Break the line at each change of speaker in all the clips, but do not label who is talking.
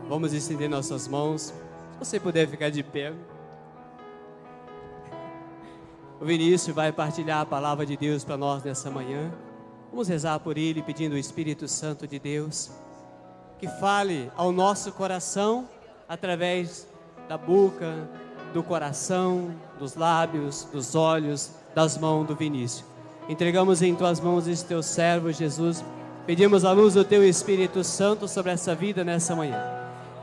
Vamos estender nossas mãos. Se você puder ficar de pé. O Vinícius vai partilhar a palavra de Deus para nós nessa manhã. Vamos rezar por ele, pedindo o Espírito Santo de Deus que fale ao nosso coração através da boca, do coração, dos lábios, dos olhos, das mãos do Vinícius. Entregamos em tuas mãos esse teu servo, Jesus. Pedimos a luz do teu Espírito Santo sobre essa vida nessa manhã.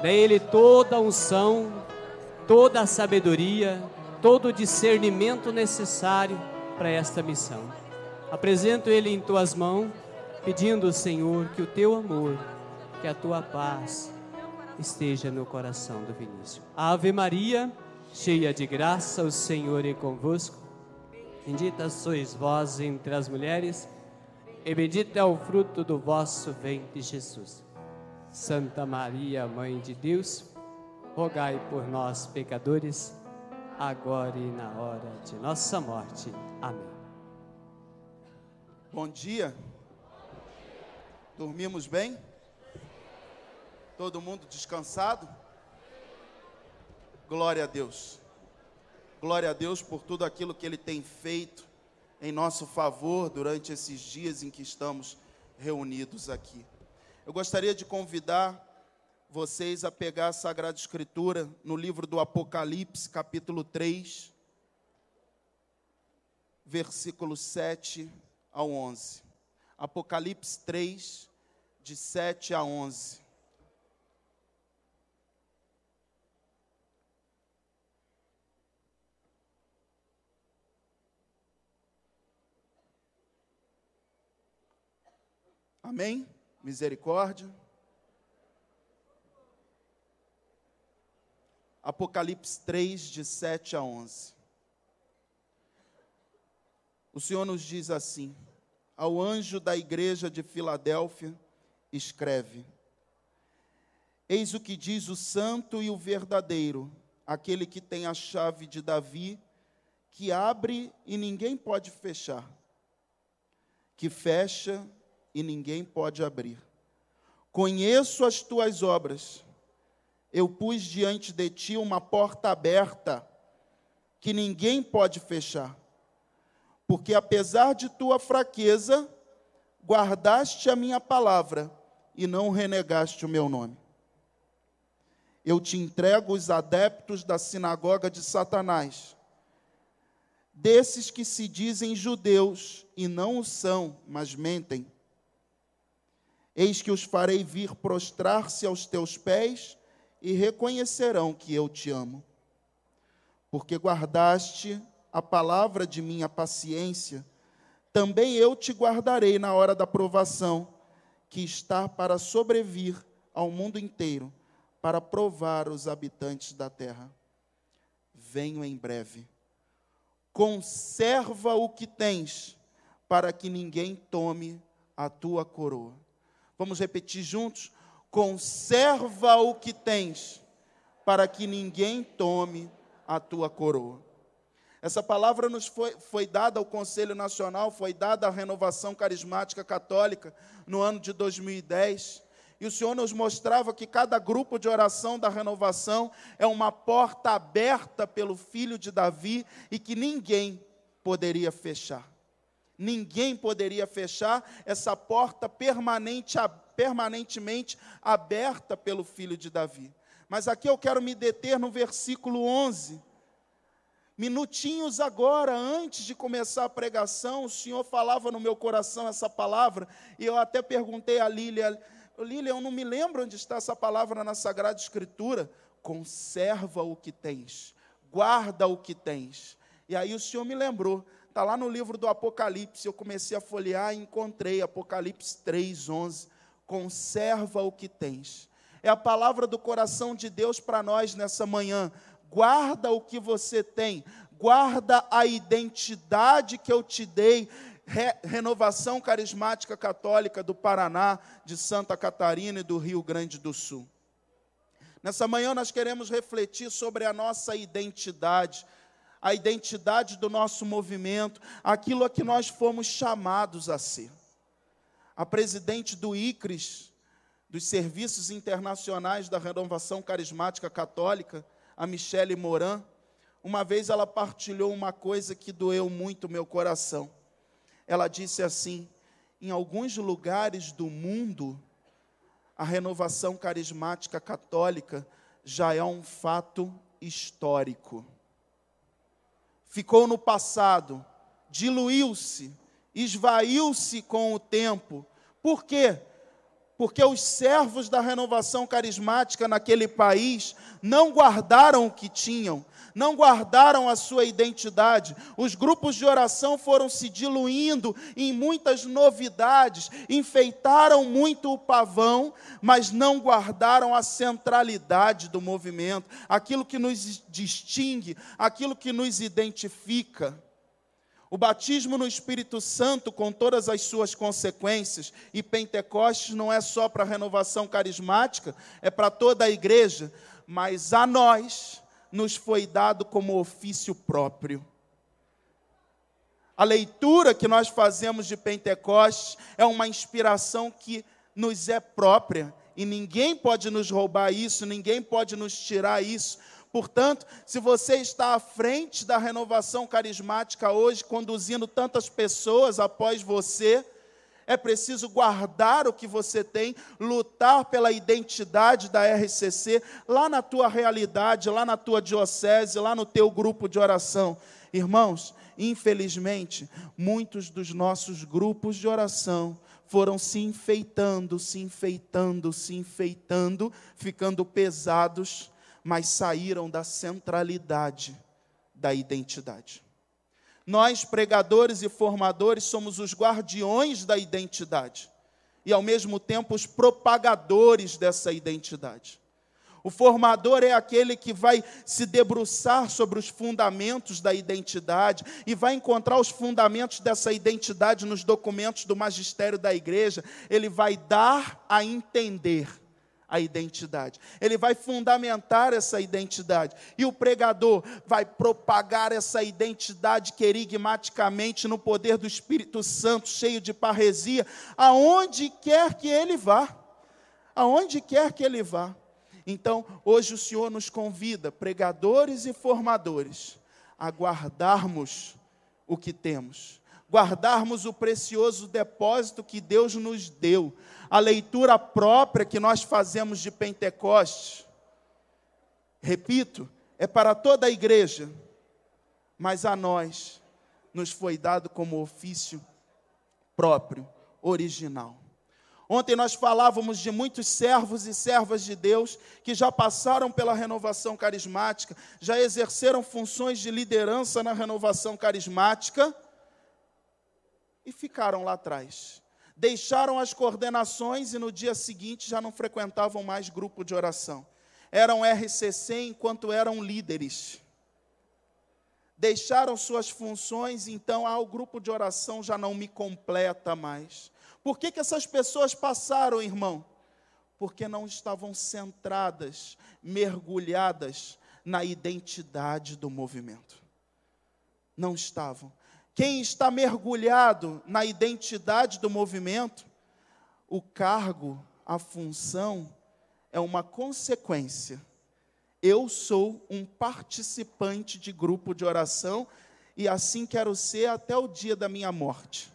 Dê a ele toda a unção, toda a sabedoria, todo o discernimento necessário para esta missão. Apresento ele em tuas mãos, pedindo, Senhor, que o teu amor, que a tua paz esteja no coração do Vinícius. Ave Maria, cheia de graça, o Senhor é convosco. Bendita sois vós entre as mulheres, e bendito é o fruto do vosso ventre, Jesus. Santa Maria, Mãe de Deus, rogai por nós, pecadores, agora e na hora de nossa morte. Amém.
Bom dia. Dormimos bem? Todo mundo descansado? Glória a Deus. Glória a Deus por tudo aquilo que Ele tem feito em nosso favor durante esses dias em que estamos reunidos aqui. Eu gostaria de convidar vocês a pegar a Sagrada Escritura no livro do Apocalipse, capítulo 3, versículos 7 ao 11. Apocalipse 3, de 7 a 11. Amém? Misericórdia. Apocalipse 3, de 7 a 11. O Senhor nos diz assim: ao anjo da igreja de Filadélfia, escreve: eis o que diz o santo e o verdadeiro, aquele que tem a chave de Davi, que abre e ninguém pode fechar, que fecha e ninguém pode abrir. Conheço as tuas obras. Eu pus diante de ti uma porta aberta, que ninguém pode fechar. Porque apesar de tua fraqueza, guardaste a minha palavra e não renegaste o meu nome. Eu te entrego os adeptos da sinagoga de Satanás, desses que se dizem judeus e não o são, mas mentem. Eis que os farei vir prostrar-se aos teus pés e reconhecerão que eu te amo. Porque guardaste a palavra de minha paciência, também eu te guardarei na hora da provação, que está para sobrevir ao mundo inteiro, para provar os habitantes da terra. Venho em breve. Conserva o que tens, para que ninguém tome a tua coroa. Vamos repetir juntos? Conserva o que tens, para que ninguém tome a tua coroa. Essa palavra nos foi dada ao Conselho Nacional, foi dada à Renovação Carismática Católica no ano de 2010. E o Senhor nos mostrava que cada grupo de oração da renovação é uma porta aberta pelo Filho de Davi e que ninguém poderia fechar. Ninguém poderia fechar essa porta permanentemente aberta pelo Filho de Davi. Mas aqui eu quero me deter no versículo 11. Minutinhos agora, antes de começar a pregação, o Senhor falava no meu coração essa palavra, e eu até perguntei a Lília, eu não me lembro onde está essa palavra na Sagrada Escritura. Conserva o que tens, guarda o que tens. E aí o Senhor me lembrou, está lá no livro do Apocalipse, eu comecei a folhear e encontrei Apocalipse 3, 11. Conserva o que tens. É a palavra do coração de Deus para nós nessa manhã. Guarda o que você tem, guarda a identidade que eu te dei. Renovação Carismática Católica do Paraná, de Santa Catarina e do Rio Grande do Sul. Nessa manhã nós queremos refletir sobre a nossa identidade, a identidade do nosso movimento, aquilo a que nós fomos chamados a ser. A presidente do ICRIS, dos serviços internacionais da Renovação Carismática Católica, a Michele Moran, uma vez ela partilhou uma coisa que doeu muito o meu coração. Ela disse assim: em alguns lugares do mundo, a Renovação Carismática Católica já é um fato histórico. Ficou no passado, diluiu-se, esvaiu-se com o tempo. Por quê? Porque os servos da Renovação Carismática naquele país não guardaram o que tinham, não guardaram a sua identidade. Os grupos de oração foram se diluindo em muitas novidades, enfeitaram muito o pavão, mas não guardaram a centralidade do movimento, aquilo que nos distingue, aquilo que nos identifica. O batismo no Espírito Santo, com todas as suas consequências, e Pentecostes não é só para a renovação carismática, é para toda a igreja, mas a nós nos foi dado como ofício próprio. A leitura que nós fazemos de Pentecostes é uma inspiração que nos é própria, e ninguém pode nos roubar isso, ninguém pode nos tirar isso. Portanto, se você está à frente da renovação carismática hoje, conduzindo tantas pessoas após você, é preciso guardar o que você tem, lutar pela identidade da RCC, lá na tua realidade, lá na tua diocese, lá no teu grupo de oração. Irmãos, infelizmente, muitos dos nossos grupos de oração foram se enfeitando, ficando pesados, mas saíram da centralidade da identidade. Nós, pregadores e formadores, somos os guardiões da identidade e, ao mesmo tempo, os propagadores dessa identidade. O formador é aquele que vai se debruçar sobre os fundamentos da identidade e vai encontrar os fundamentos dessa identidade nos documentos do magistério da igreja. Ele vai dar a entender a identidade. Ele vai fundamentar essa identidade. E o pregador vai propagar essa identidade querigmaticamente no poder do Espírito Santo, cheio de parresia, aonde quer que ele vá. Aonde quer que ele vá. Então, hoje o Senhor nos convida, pregadores e formadores, a guardarmos o que temos. Guardarmos o precioso depósito que Deus nos deu. A leitura própria que nós fazemos de Pentecostes, repito, é para toda a igreja, mas a nós nos foi dado como ofício próprio, original. Ontem nós falávamos de muitos servos e servas de Deus que já passaram pela renovação carismática, já exerceram funções de liderança na renovação carismática e ficaram lá atrás. Deixaram as coordenações e no dia seguinte já não frequentavam mais grupo de oração. Eram RCC enquanto eram líderes. Deixaram suas funções, então o grupo de oração já não me completa mais. Por que essas pessoas passaram, irmão? Porque não estavam centradas, mergulhadas na identidade do movimento. Não estavam. Quem está mergulhado na identidade do movimento, o cargo, a função, é uma consequência. Eu sou um participante de grupo de oração e assim quero ser até o dia da minha morte.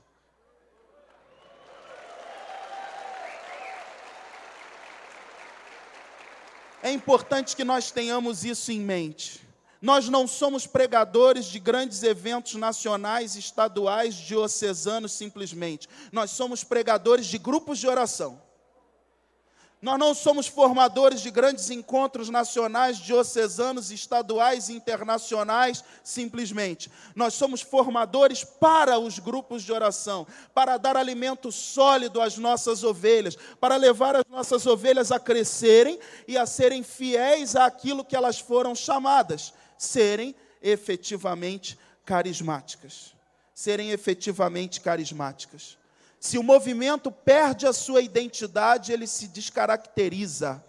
É importante que nós tenhamos isso em mente. Nós não somos pregadores de grandes eventos nacionais, estaduais, diocesanos simplesmente. Nós somos pregadores de grupos de oração. Nós não somos formadores de grandes encontros nacionais, diocesanos, estaduais e internacionais simplesmente. Nós somos formadores para os grupos de oração, para dar alimento sólido às nossas ovelhas, para levar as nossas ovelhas a crescerem e a serem fiéis àquilo que elas foram chamadas. Serem efetivamente carismáticas. Serem efetivamente carismáticas. Se o movimento perde a sua identidade, ele se descaracteriza.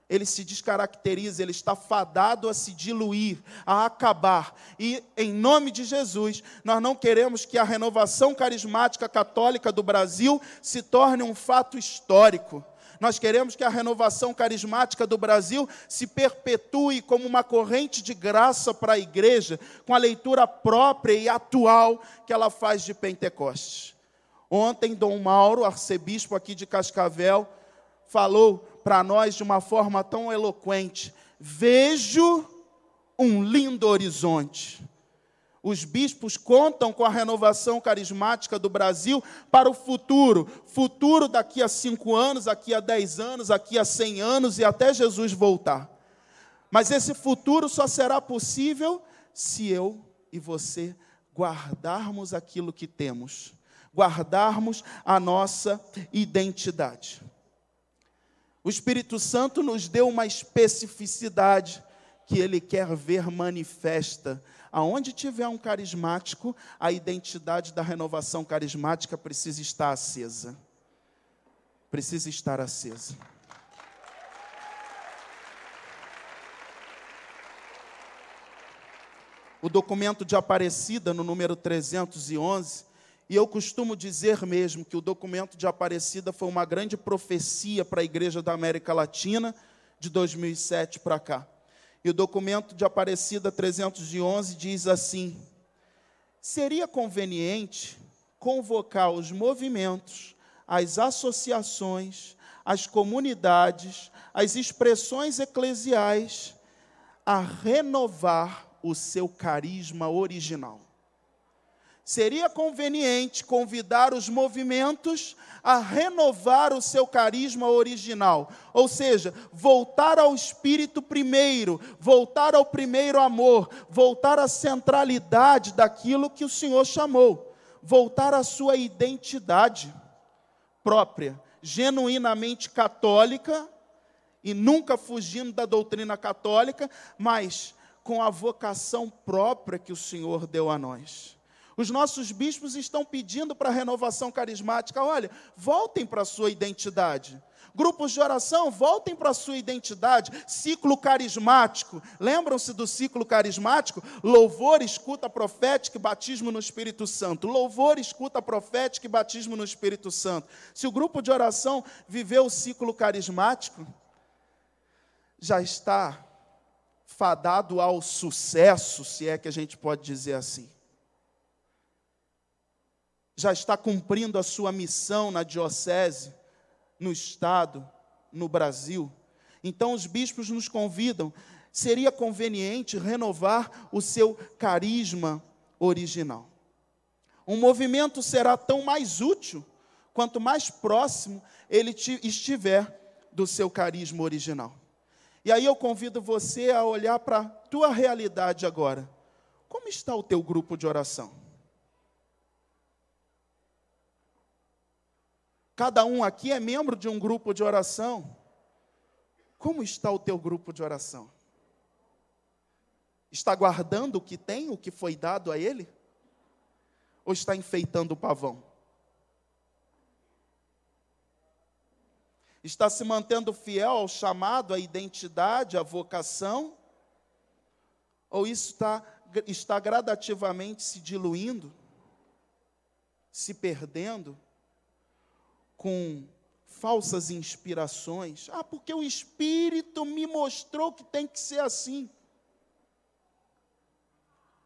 Ele se descaracteriza, ele está fadado a se diluir, a acabar. E, em nome de Jesus, nós não queremos que a renovação carismática católica do Brasil se torne um fato histórico. Nós queremos que a renovação carismática do Brasil se perpetue como uma corrente de graça para a igreja, com a leitura própria e atual que ela faz de Pentecostes. Ontem, Dom Mauro, arcebispo aqui de Cascavel, falou para nós de uma forma tão eloquente: vejo um lindo horizonte. Os bispos contam com a renovação carismática do Brasil para o futuro. Futuro daqui a 5 anos, daqui a 10 anos, daqui a 100 anos e até Jesus voltar. Mas esse futuro só será possível se eu e você guardarmos aquilo que temos. Guardarmos a nossa identidade. O Espírito Santo nos deu uma especificidade que Ele quer ver manifesta. Aonde tiver um carismático, a identidade da renovação carismática precisa estar acesa. Precisa estar acesa. O documento de Aparecida, no número 311, e eu costumo dizer mesmo que o documento de Aparecida foi uma grande profecia para a Igreja da América Latina, de 2007 para cá. E o documento de Aparecida 311 diz assim: seria conveniente convocar os movimentos, as associações, as comunidades, as expressões eclesiais a renovar o seu carisma original. Seria conveniente convidar os movimentos a renovar o seu carisma original. Ou seja, voltar ao Espírito primeiro, voltar ao primeiro amor, voltar à centralidade daquilo que o Senhor chamou, voltar à sua identidade própria, genuinamente católica, e nunca fugindo da doutrina católica, mas com a vocação própria que o Senhor deu a nós. Os nossos bispos estão pedindo para a renovação carismática: olha, voltem para a sua identidade. Grupos de oração, voltem para a sua identidade. Ciclo carismático, lembram-se do ciclo carismático? Louvor, escuta profética e batismo no Espírito Santo. Louvor, escuta profética e batismo no Espírito Santo. Se o grupo de oração viveu o ciclo carismático, já está fadado ao sucesso, se é que a gente pode dizer assim. Já está cumprindo a sua missão na diocese, no estado, no Brasil. Então os bispos nos convidam, seria conveniente renovar o seu carisma original. Um movimento será tão mais útil, quanto mais próximo ele estiver do seu carisma original. E aí eu convido você a olhar para a tua realidade agora. Como está o teu grupo de oração? Cada um aqui é membro de um grupo de oração. Como está o teu grupo de oração? Está guardando o que tem, o que foi dado a ele? Ou está enfeitando o pavão? Está se mantendo fiel ao chamado, à identidade, à vocação? Ou isso está gradativamente se diluindo, se perdendo, com falsas inspirações? Ah, porque o Espírito me mostrou que tem que ser assim.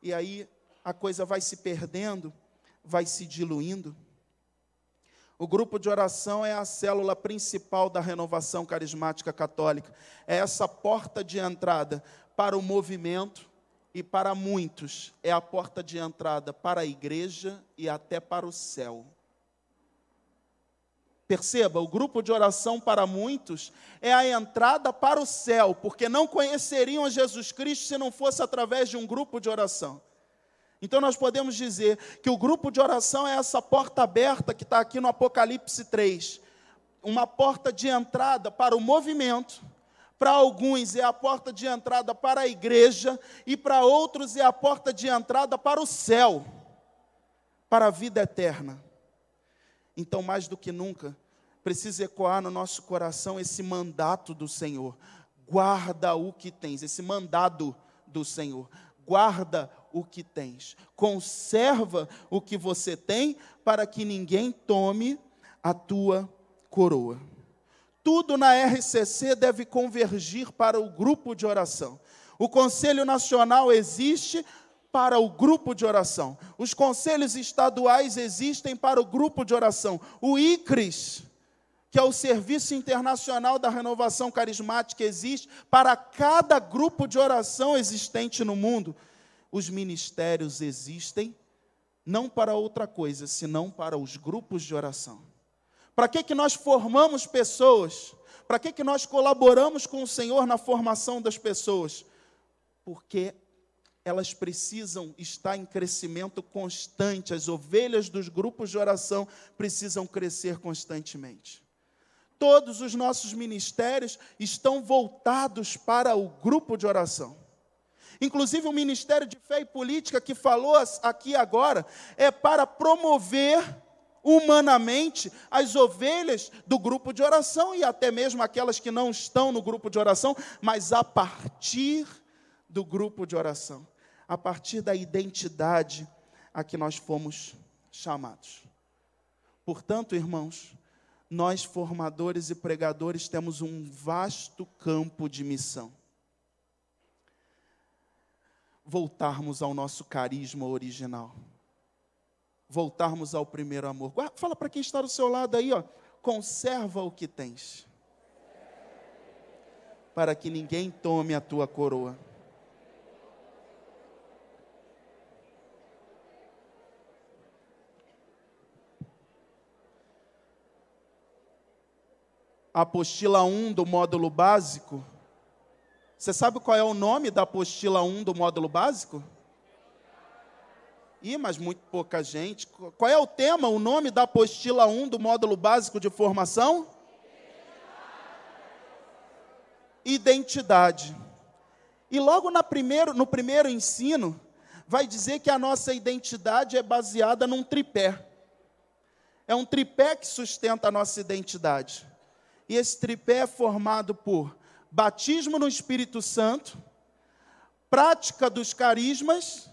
E aí a coisa vai se perdendo, vai se diluindo. O grupo de oração é a célula principal da renovação carismática católica. É essa porta de entrada para o movimento e para muitos. É a porta de entrada para a igreja e até para o céu. Perceba, o grupo de oração para muitos é a entrada para o céu, porque não conheceriam Jesus Cristo se não fosse através de um grupo de oração. Então nós podemos dizer que o grupo de oração é essa porta aberta que está aqui no Apocalipse 3. Uma porta de entrada para o movimento, para alguns é a porta de entrada para a igreja, e para outros é a porta de entrada para o céu, para a vida eterna. Então, mais do que nunca, precisa ecoar no nosso coração esse mandato do Senhor. Guarda o que tens, esse mandado do Senhor. Guarda o que tens. Conserva o que você tem, para que ninguém tome a tua coroa. Tudo na RCC deve convergir para o grupo de oração. O Conselho Nacional existe para o grupo de oração. Os conselhos estaduais existem para o grupo de oração. O ICRIS, que é o Serviço Internacional da Renovação Carismática, existe para cada grupo de oração existente no mundo. Os ministérios existem não para outra coisa, senão para os grupos de oração. Para que nós formamos pessoas? Para que nós colaboramos com o Senhor na formação das pessoas? Porque elas precisam estar em crescimento constante. As ovelhas dos grupos de oração precisam crescer constantemente. Todos os nossos ministérios estão voltados para o grupo de oração. Inclusive o Ministério de Fé e Política, que falou aqui agora, é para promover humanamente as ovelhas do grupo de oração, e até mesmo aquelas que não estão no grupo de oração, mas a partir do grupo de oração, a partir da identidade a que nós fomos chamados. Portanto, irmãos, nós formadores e pregadores temos um vasto campo de missão. Voltarmos ao nosso carisma original. Voltarmos ao primeiro amor. Fala para quem está do seu lado aí, ó. Conserva o que tens, para que ninguém tome a tua coroa. A apostila 1 do módulo básico. Você sabe qual é o nome da apostila 1 do módulo básico? Mas muito pouca gente. Qual é o tema, o nome da apostila 1 do módulo básico de formação? Identidade. E logo no primeiro ensino, vai dizer que a nossa identidade é baseada num tripé. É um tripé que sustenta a nossa identidade. E esse tripé é formado por batismo no Espírito Santo, prática dos carismas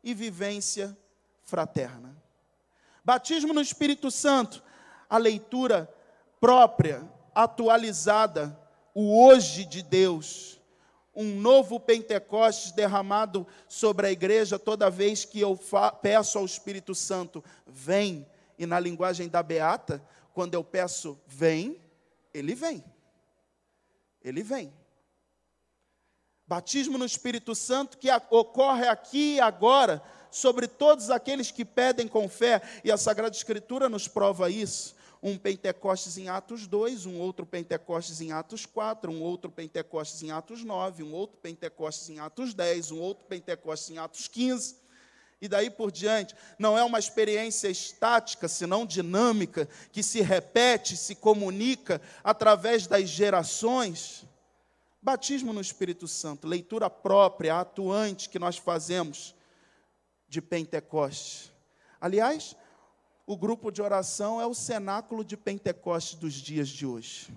e vivência fraterna. Batismo no Espírito Santo, a leitura própria, atualizada, o hoje de Deus, um novo Pentecostes derramado sobre a igreja toda vez que eu peço ao Espírito Santo, vem, e na linguagem da Beata, quando eu peço vem, ele vem. Ele vem. Batismo no Espírito Santo que ocorre aqui e agora sobre todos aqueles que pedem com fé. E a Sagrada Escritura nos prova isso. Um Pentecostes em Atos 2, um outro Pentecostes em Atos 4, um outro Pentecostes em Atos 9, um outro Pentecostes em Atos 10, um outro Pentecostes em Atos 15. E daí por diante, não é uma experiência estática, senão dinâmica, que se repete, se comunica através das gerações. Batismo no Espírito Santo, leitura própria, atuante que nós fazemos de Pentecostes. Aliás, o grupo de oração é o cenáculo de Pentecostes dos dias de hoje.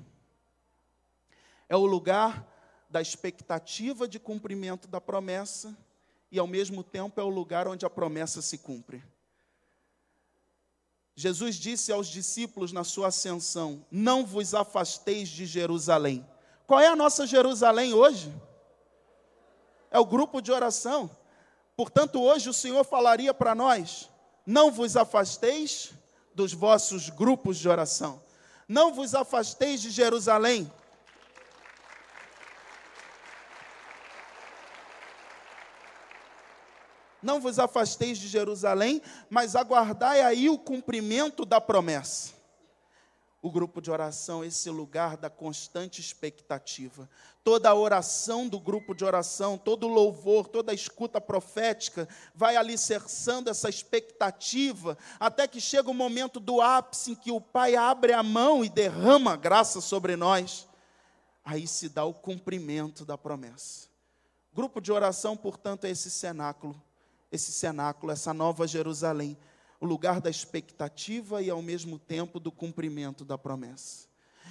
É o lugar da expectativa de cumprimento da promessa, e ao mesmo tempo é o lugar onde a promessa se cumpre. Jesus disse aos discípulos na sua ascensão, não vos afasteis de Jerusalém. Qual é a nossa Jerusalém hoje? É o grupo de oração. Portanto, hoje o Senhor falaria para nós, não vos afasteis dos vossos grupos de oração. Não vos afasteis de Jerusalém. Não vos afasteis de Jerusalém, mas aguardai aí o cumprimento da promessa. O grupo de oração é esse lugar da constante expectativa. Toda a oração do grupo de oração, todo o louvor, toda a escuta profética vai alicerçando essa expectativa, até que chega o momento do ápice em que o Pai abre a mão e derrama graça sobre nós. Aí se dá o cumprimento da promessa. Grupo de oração, portanto, é esse cenáculo, essa nova Jerusalém, o lugar da expectativa e, ao mesmo tempo, do cumprimento da promessa.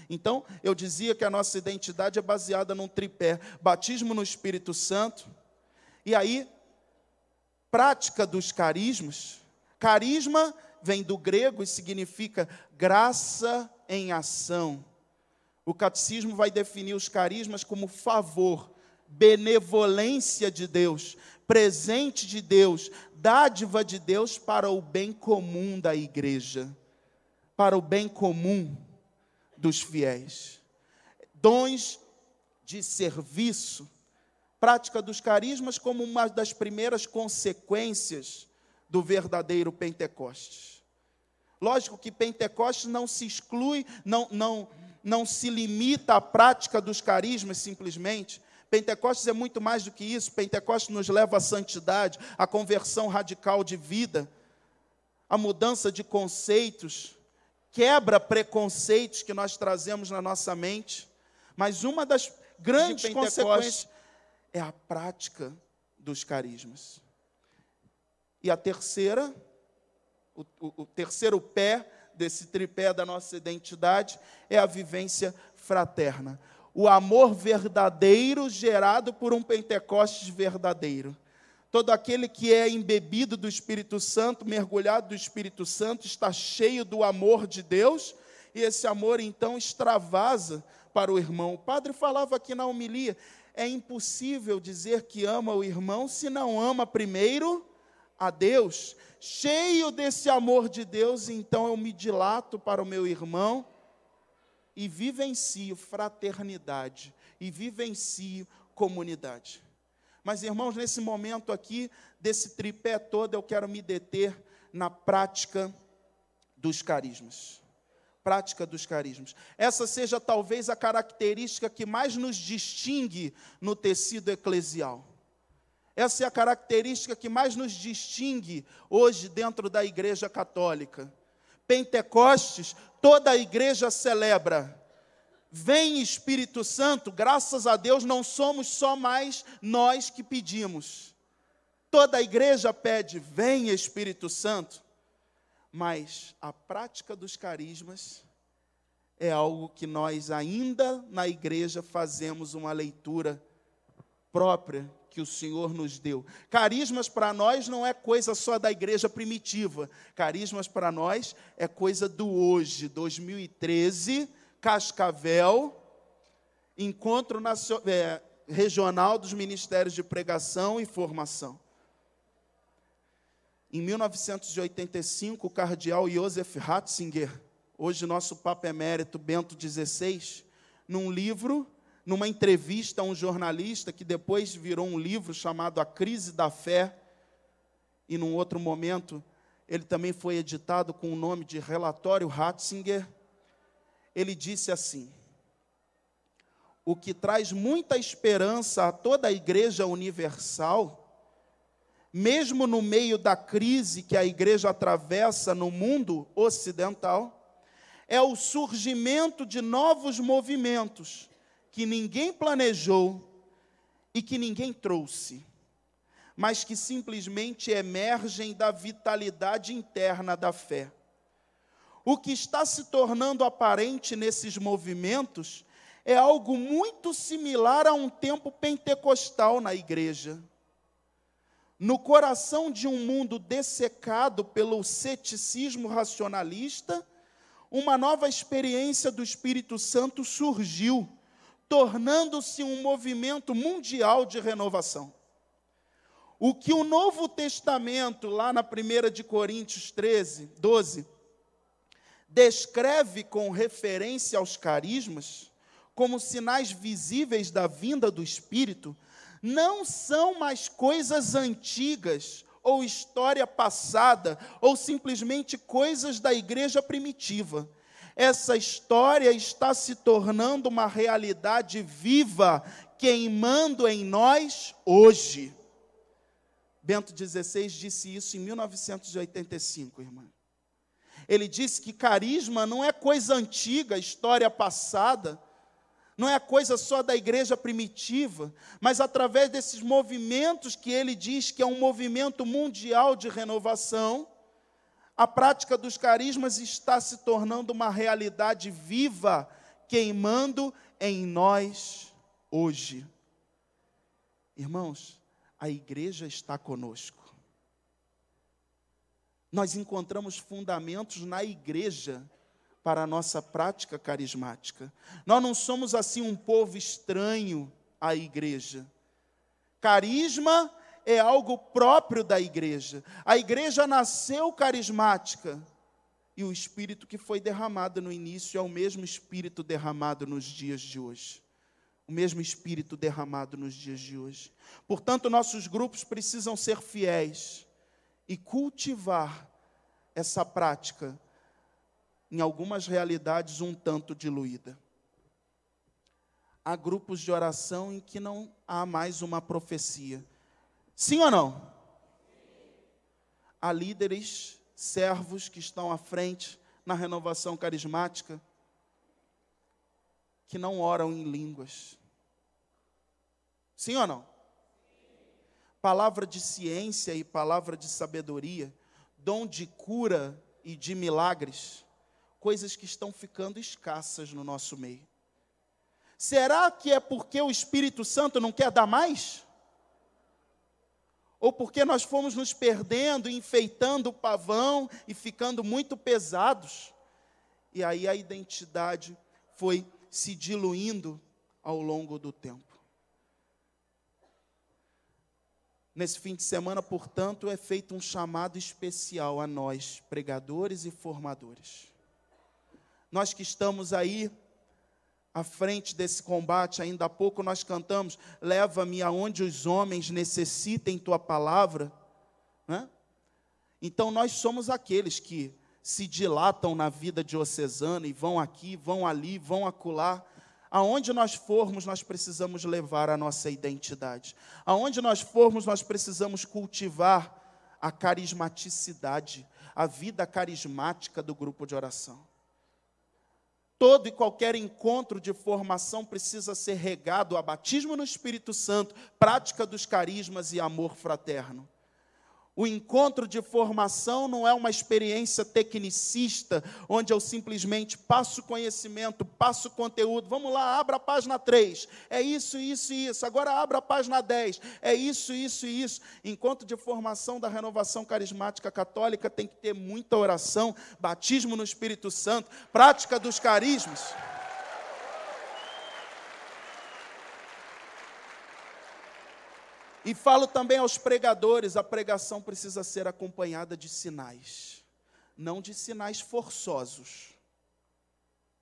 Então, eu dizia que a nossa identidade é baseada num tripé, batismo no Espírito Santo, e aí, prática dos carismas. Carisma vem do grego e significa graça em ação. O catecismo vai definir os carismas como favor, benevolência de Deus, presente de Deus, dádiva de Deus para o bem comum da igreja, para o bem comum dos fiéis. Dons de serviço, prática dos carismas como uma das primeiras consequências do verdadeiro Pentecostes. Lógico que Pentecostes não se exclui, não se limita à prática dos carismas simplesmente. Pentecostes é muito mais do que isso. Pentecostes nos leva à santidade, à conversão radical de vida, à mudança de conceitos, quebra preconceitos que nós trazemos na nossa mente. Mas uma das grandes consequências é a prática dos carismas. E a terceira, o terceiro pé desse tripé da nossa identidade é a vivência fraterna. O amor verdadeiro gerado por um Pentecostes verdadeiro. Todo aquele que é embebido do Espírito Santo, mergulhado do Espírito Santo, está cheio do amor de Deus, e esse amor então extravasa para o irmão. O padre falava aqui na homilia, é impossível dizer que ama o irmão se não ama primeiro a Deus. Cheio desse amor de Deus, então eu me dilato para o meu irmão e vivencio fraternidade, e vivencio comunidade. Mas, irmãos, nesse momento aqui, desse tripé todo, eu quero me deter na prática dos carismas. Prática dos carismas. Essa seja talvez a característica que mais nos distingue no tecido eclesial. Essa é a característica que mais nos distingue hoje dentro da Igreja Católica. Pentecostes, toda a igreja celebra. Vem Espírito Santo, graças a Deus não somos só mais nós que pedimos. Toda a igreja pede, vem Espírito Santo. Mas a prática dos carismas é algo que nós ainda na igreja fazemos uma leitura própria que o Senhor nos deu. Carismas para nós não é coisa só da igreja primitiva. Carismas para nós é coisa do hoje, 2013, Cascavel, Encontro Regional dos Ministérios de Pregação e Formação. Em 1985, o cardeal Joseph Ratzinger, hoje nosso Papa Emérito Bento XVI, num livro, numa entrevista a um jornalista, que depois virou um livro chamado A Crise da Fé, e num outro momento, ele também foi editado com o nome de Relatório Ratzinger, ele disse assim: o que traz muita esperança a toda a Igreja Universal, mesmo no meio da crise que a Igreja atravessa no mundo ocidental, é o surgimento de novos movimentos, que ninguém planejou e que ninguém trouxe, mas que simplesmente emergem da vitalidade interna da fé. O que está se tornando aparente nesses movimentos é algo muito similar a um tempo pentecostal na igreja. No coração de um mundo dessecado pelo ceticismo racionalista, uma nova experiência do Espírito Santo surgiu, tornando-se um movimento mundial de renovação. O que o Novo Testamento, lá na 1 de Coríntios 12, descreve com referência aos carismas, como sinais visíveis da vinda do Espírito, não são mais coisas antigas, ou história passada, ou simplesmente coisas da igreja primitiva. Essa história está se tornando uma realidade viva, queimando em nós hoje. Bento XVI disse isso em 1985, irmã. Ele disse que carisma não é coisa antiga, história passada, não é coisa só da igreja primitiva, mas através desses movimentos que ele diz que é um movimento mundial de renovação, a prática dos carismas está se tornando uma realidade viva, queimando em nós hoje. Irmãos, a igreja está conosco. Nós encontramos fundamentos na igreja para a nossa prática carismática. Nós não somos assim um povo estranho à igreja. Carisma é algo próprio da igreja. A igreja nasceu carismática. E o Espírito que foi derramado no início é o mesmo Espírito derramado nos dias de hoje. O mesmo Espírito derramado nos dias de hoje. Portanto, nossos grupos precisam ser fiéis e cultivar essa prática em algumas realidades um tanto diluída. Há grupos de oração em que não há mais uma profecia. Sim ou não? Há líderes, servos que estão à frente na renovação carismática, que não oram em línguas. Sim ou não? Palavra de ciência e palavra de sabedoria, dom de cura e de milagres, coisas que estão ficando escassas no nosso meio. Será que é porque o Espírito Santo não quer dar mais? Ou porque nós fomos nos perdendo, enfeitando o pavão e ficando muito pesados? E aí a identidade foi se diluindo ao longo do tempo. Nesse fim de semana, portanto, é feito um chamado especial a nós, pregadores e formadores. Nós que estamos aí à frente desse combate, ainda há pouco nós cantamos, leva-me aonde os homens necessitem tua palavra, né? Então nós somos aqueles que se dilatam na vida diocesana e vão aqui, vão ali, vão acolá. Aonde nós formos, nós precisamos levar a nossa identidade. Aonde nós formos, nós precisamos cultivar a carismaticidade, a vida carismática do grupo de oração. Todo e qualquer encontro de formação precisa ser regado a batismo no Espírito Santo, prática dos carismas e amor fraterno. O encontro de formação não é uma experiência tecnicista, onde eu simplesmente passo conhecimento, passo conteúdo. Vamos lá, abra a página 3. É isso, isso e isso. Agora abra a página 10. É isso, isso e isso. Encontro de formação da renovação carismática católica tem que ter muita oração, batismo no Espírito Santo, prática dos carismas. E falo também aos pregadores, a pregação precisa ser acompanhada de sinais. Não de sinais forçosos.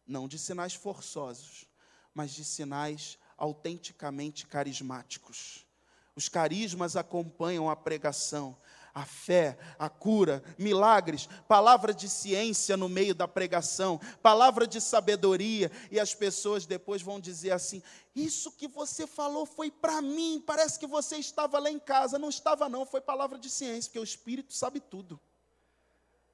Não de sinais forçosos, mas de sinais autenticamente carismáticos. Os carismas acompanham a pregação. A fé, a cura, milagres, palavra de ciência no meio da pregação, palavra de sabedoria, e as pessoas depois vão dizer assim, isso que você falou foi para mim, parece que você estava lá em casa. Não estava não, foi palavra de ciência, porque o Espírito sabe tudo.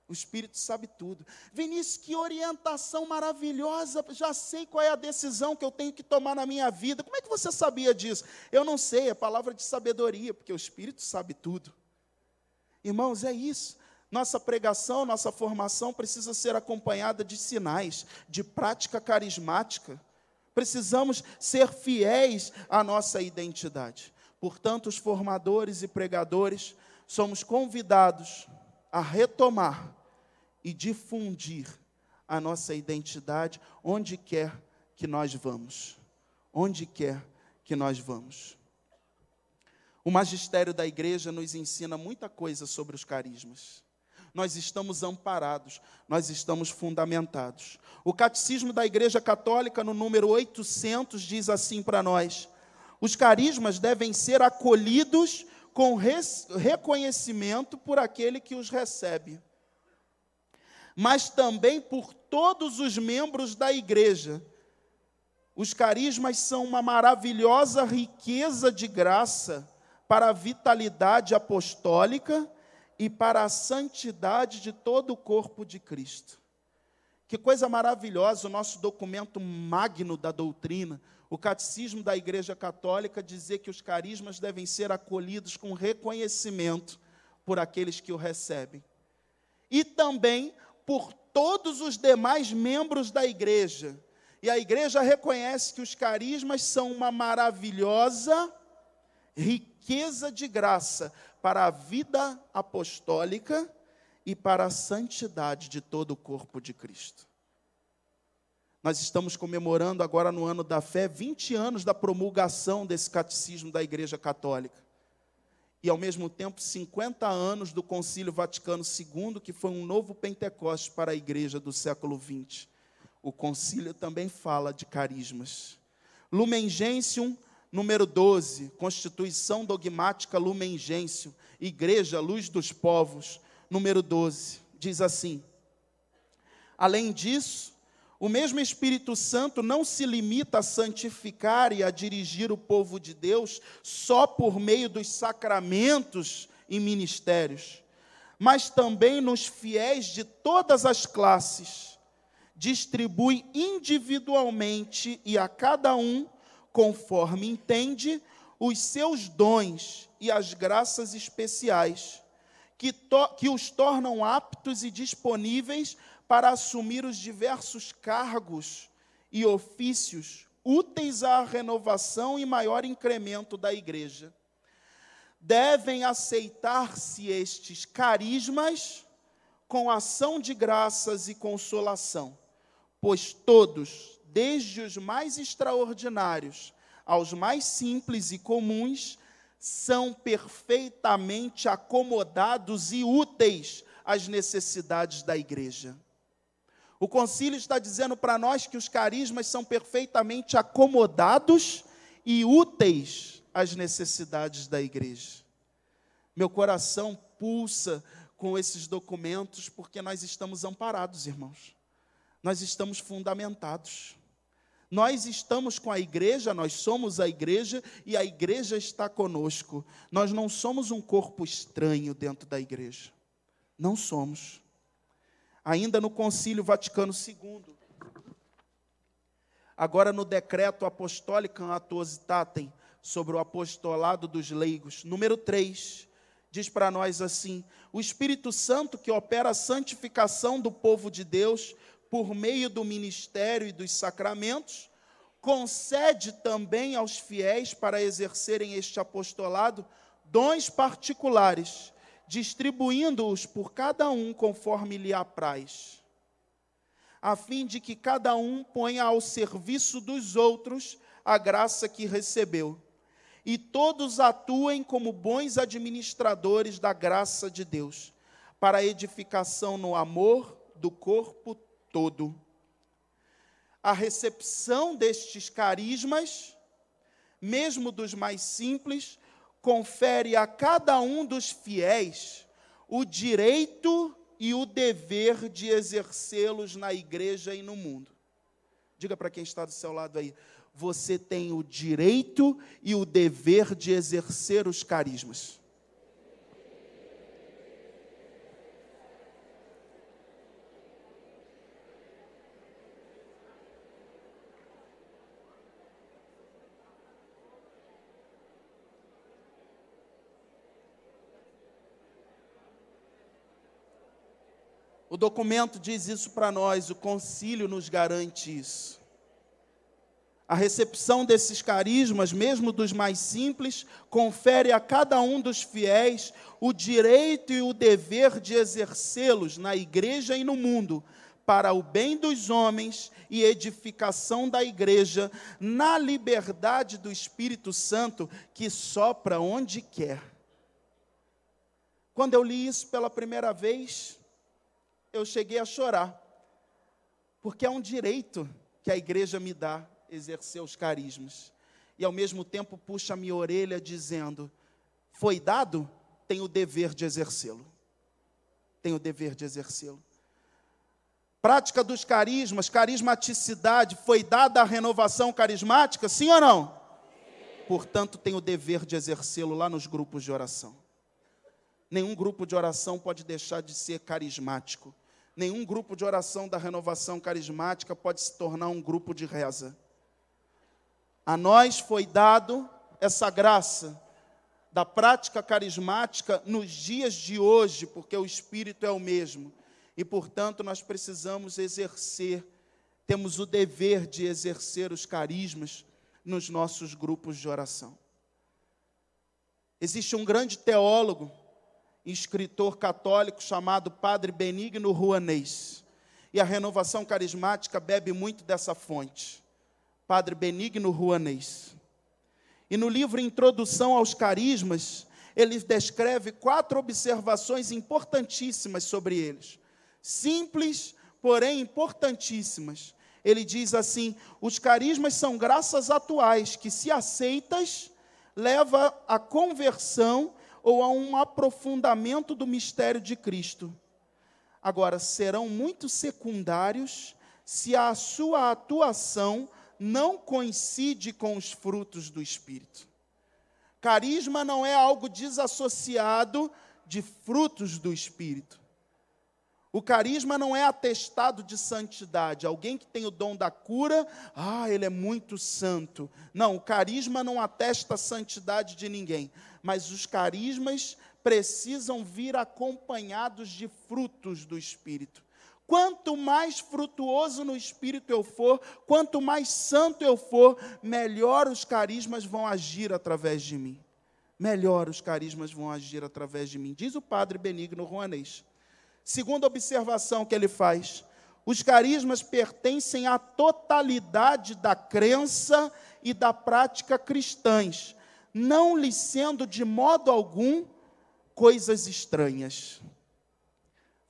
O Espírito sabe tudo. Vinícius, que orientação maravilhosa, já sei qual é a decisão que eu tenho que tomar na minha vida. Como é que você sabia disso? Eu não sei, é palavra de sabedoria, porque o Espírito sabe tudo. Irmãos, é isso. Nossa pregação, nossa formação precisa ser acompanhada de sinais, de prática carismática. Precisamos ser fiéis à nossa identidade. Portanto, os formadores e pregadores somos convidados a retomar e difundir a nossa identidade onde quer que nós vamos. Onde quer que nós vamos. O magistério da igreja nos ensina muita coisa sobre os carismas. Nós estamos amparados, nós estamos fundamentados. O Catecismo da Igreja Católica, no número 800, diz assim para nós: os carismas devem ser acolhidos com reconhecimento por aquele que os recebe, mas também por todos os membros da igreja. Os carismas são uma maravilhosa riqueza de graça para a vitalidade apostólica e para a santidade de todo o corpo de Cristo. Que coisa maravilhosa, o nosso documento magno da doutrina, o Catecismo da Igreja Católica, dizer que os carismas devem ser acolhidos com reconhecimento por aqueles que o recebem. E também por todos os demais membros da igreja. E a igreja reconhece que os carismas são uma maravilhosa riqueza de graça para a vida apostólica e para a santidade de todo o corpo de Cristo. Nós estamos comemorando agora no ano da fé 20 anos da promulgação desse catecismo da Igreja Católica. E ao mesmo tempo 50 anos do Concílio Vaticano II, que foi um novo Pentecostes para a Igreja do século XX. O concílio também fala de carismas. Lumen Gentium, número 12, Constituição Dogmática Lumen Gentium, Igreja, Luz dos Povos, número 12, diz assim: além disso, o mesmo Espírito Santo não se limita a santificar e a dirigir o povo de Deus só por meio dos sacramentos e ministérios, mas também nos fiéis de todas as classes. Distribui individualmente e a cada um, conforme entende, os seus dons e as graças especiais, que os tornam aptos e disponíveis para assumir os diversos cargos e ofícios úteis à renovação e maior incremento da igreja. Devem aceitar-se estes carismas com ação de graças e consolação, pois todos, desde os mais extraordinários aos mais simples e comuns, são perfeitamente acomodados e úteis às necessidades da igreja. O concílio está dizendo para nós que os carismas são perfeitamente acomodados e úteis às necessidades da igreja. Meu coração pulsa com esses documentos porque nós estamos amparados, irmãos. Nós estamos fundamentados. Nós estamos com a igreja, nós somos a igreja e a igreja está conosco. Nós não somos um corpo estranho dentro da igreja. Não somos. Ainda no Concílio Vaticano II, agora no Decreto Apostólico Atuositatem, sobre o apostolado dos leigos, número 3, diz para nós assim: o Espírito Santo que opera a santificação do povo de Deus por meio do ministério e dos sacramentos, concede também aos fiéis para exercerem este apostolado dons particulares, distribuindo-os por cada um conforme lhe apraz, a fim de que cada um ponha ao serviço dos outros a graça que recebeu, e todos atuem como bons administradores da graça de Deus, para a edificação no amor do corpo todo. A recepção destes carismas, mesmo dos mais simples, confere a cada um dos fiéis o direito e o dever de exercê-los na igreja e no mundo. Diga para quem está do seu lado aí: você tem o direito e o dever de exercer os carismas. O documento diz isso para nós, o concílio nos garante isso. A recepção desses carismas, mesmo dos mais simples, confere a cada um dos fiéis o direito e o dever de exercê-los na igreja e no mundo, para o bem dos homens e edificação da igreja, na liberdade do Espírito Santo, que sopra onde quer. Quando eu li isso pela primeira vez, eu cheguei a chorar, porque é um direito que a igreja me dá, exercer os carismas, e ao mesmo tempo puxa a minha orelha dizendo: foi dado, tenho o dever de exercê-lo, tenho o dever de exercê-lo. Prática dos carismas, carismaticidade, foi dada a renovação carismática, sim ou não? Sim. Portanto, tenho o dever de exercê-lo lá nos grupos de oração. Nenhum grupo de oração pode deixar de ser carismático. Nenhum grupo de oração da renovação carismática pode se tornar um grupo de reza. A nós foi dado essa graça da prática carismática nos dias de hoje, porque o Espírito é o mesmo. E, portanto, nós precisamos exercer, temos o dever de exercer os carismas nos nossos grupos de oração. Existe um grande teólogo, escritor católico chamado Padre Benigno Rouanês. E a renovação carismática bebe muito dessa fonte. Padre Benigno Rouanês. E no livro Introdução aos Carismas, ele descreve 4 observações importantíssimas sobre eles. Simples, porém importantíssimas. Ele diz assim: os carismas são graças atuais, que se aceitas, leva à conversão ou a um aprofundamento do mistério de Cristo. Agora, serão muito secundários se a sua atuação não coincide com os frutos do Espírito. Carisma não é algo desassociado de frutos do Espírito. O carisma não é atestado de santidade. Alguém que tem o dom da cura, ele é muito santo. Não, o carisma não atesta a santidade de ninguém. Mas os carismas precisam vir acompanhados de frutos do Espírito. Quanto mais frutuoso no Espírito eu for, quanto mais santo eu for, melhor os carismas vão agir através de mim. Melhor os carismas vão agir através de mim. Diz o Padre Benigno Rouanês. Segunda observação que ele faz: os carismas pertencem à totalidade da crença e da prática cristãs, não lhe sendo de modo algum coisas estranhas.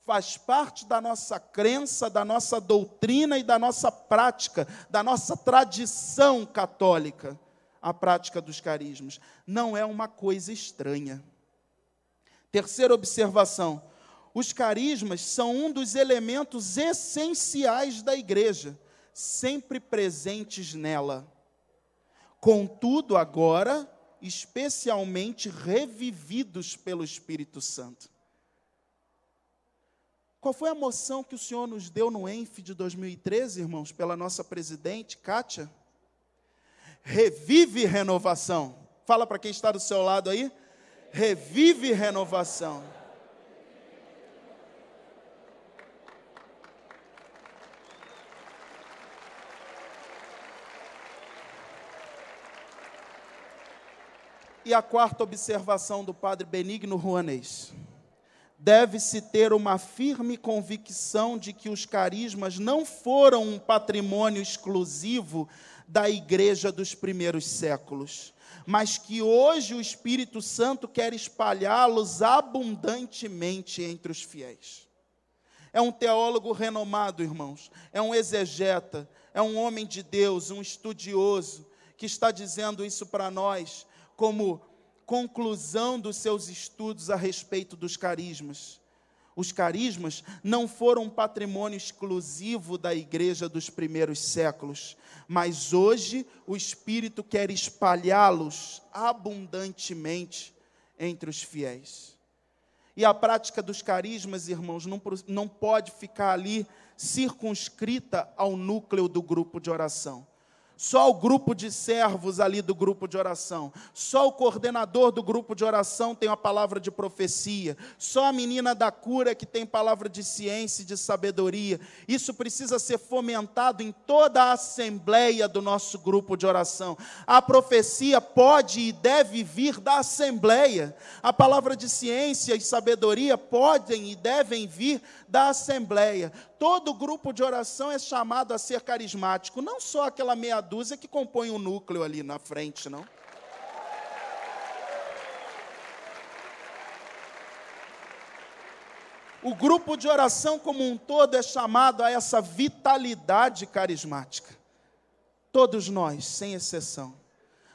Faz parte da nossa crença, da nossa doutrina e da nossa prática, da nossa tradição católica, a prática dos carismas. Não é uma coisa estranha. Terceira observação: os carismas são um dos elementos essenciais da igreja, sempre presentes nela. Contudo, agora, especialmente revividos pelo Espírito Santo. Qual foi a moção que o Senhor nos deu no ENF de 2013, irmãos, pela nossa presidente, Kátia? Revive renovação. Fala para quem está do seu lado aí. Revive renovação. E a quarta observação do Padre Benigno Rouanês: deve-se ter uma firme convicção de que os carismas não foram um patrimônio exclusivo da igreja dos primeiros séculos, mas que hoje o Espírito Santo quer espalhá-los abundantemente entre os fiéis. É um teólogo renomado, irmãos, é um exegeta, é um homem de Deus, um estudioso, que está dizendo isso para nós, como conclusão dos seus estudos a respeito dos carismas. Os carismas não foram um patrimônio exclusivo da igreja dos primeiros séculos, mas hoje o Espírito quer espalhá-los abundantemente entre os fiéis. E a prática dos carismas, irmãos, não pode ficar ali circunscrita ao núcleo do grupo de oração. Só o grupo de servos ali do grupo de oração, só o coordenador do grupo de oração tem a palavra de profecia, só a menina da cura que tem palavra de ciência e de sabedoria. Isso precisa ser fomentado em toda a assembleia do nosso grupo de oração. A profecia pode e deve vir da assembleia, a palavra de ciência e sabedoria podem e devem vir da assembleia. Todo grupo de oração é chamado a ser carismático, não só aquela meia dúzia que compõe o núcleo ali na frente, não. O grupo de oração como um todo é chamado a essa vitalidade carismática. Todos nós, sem exceção.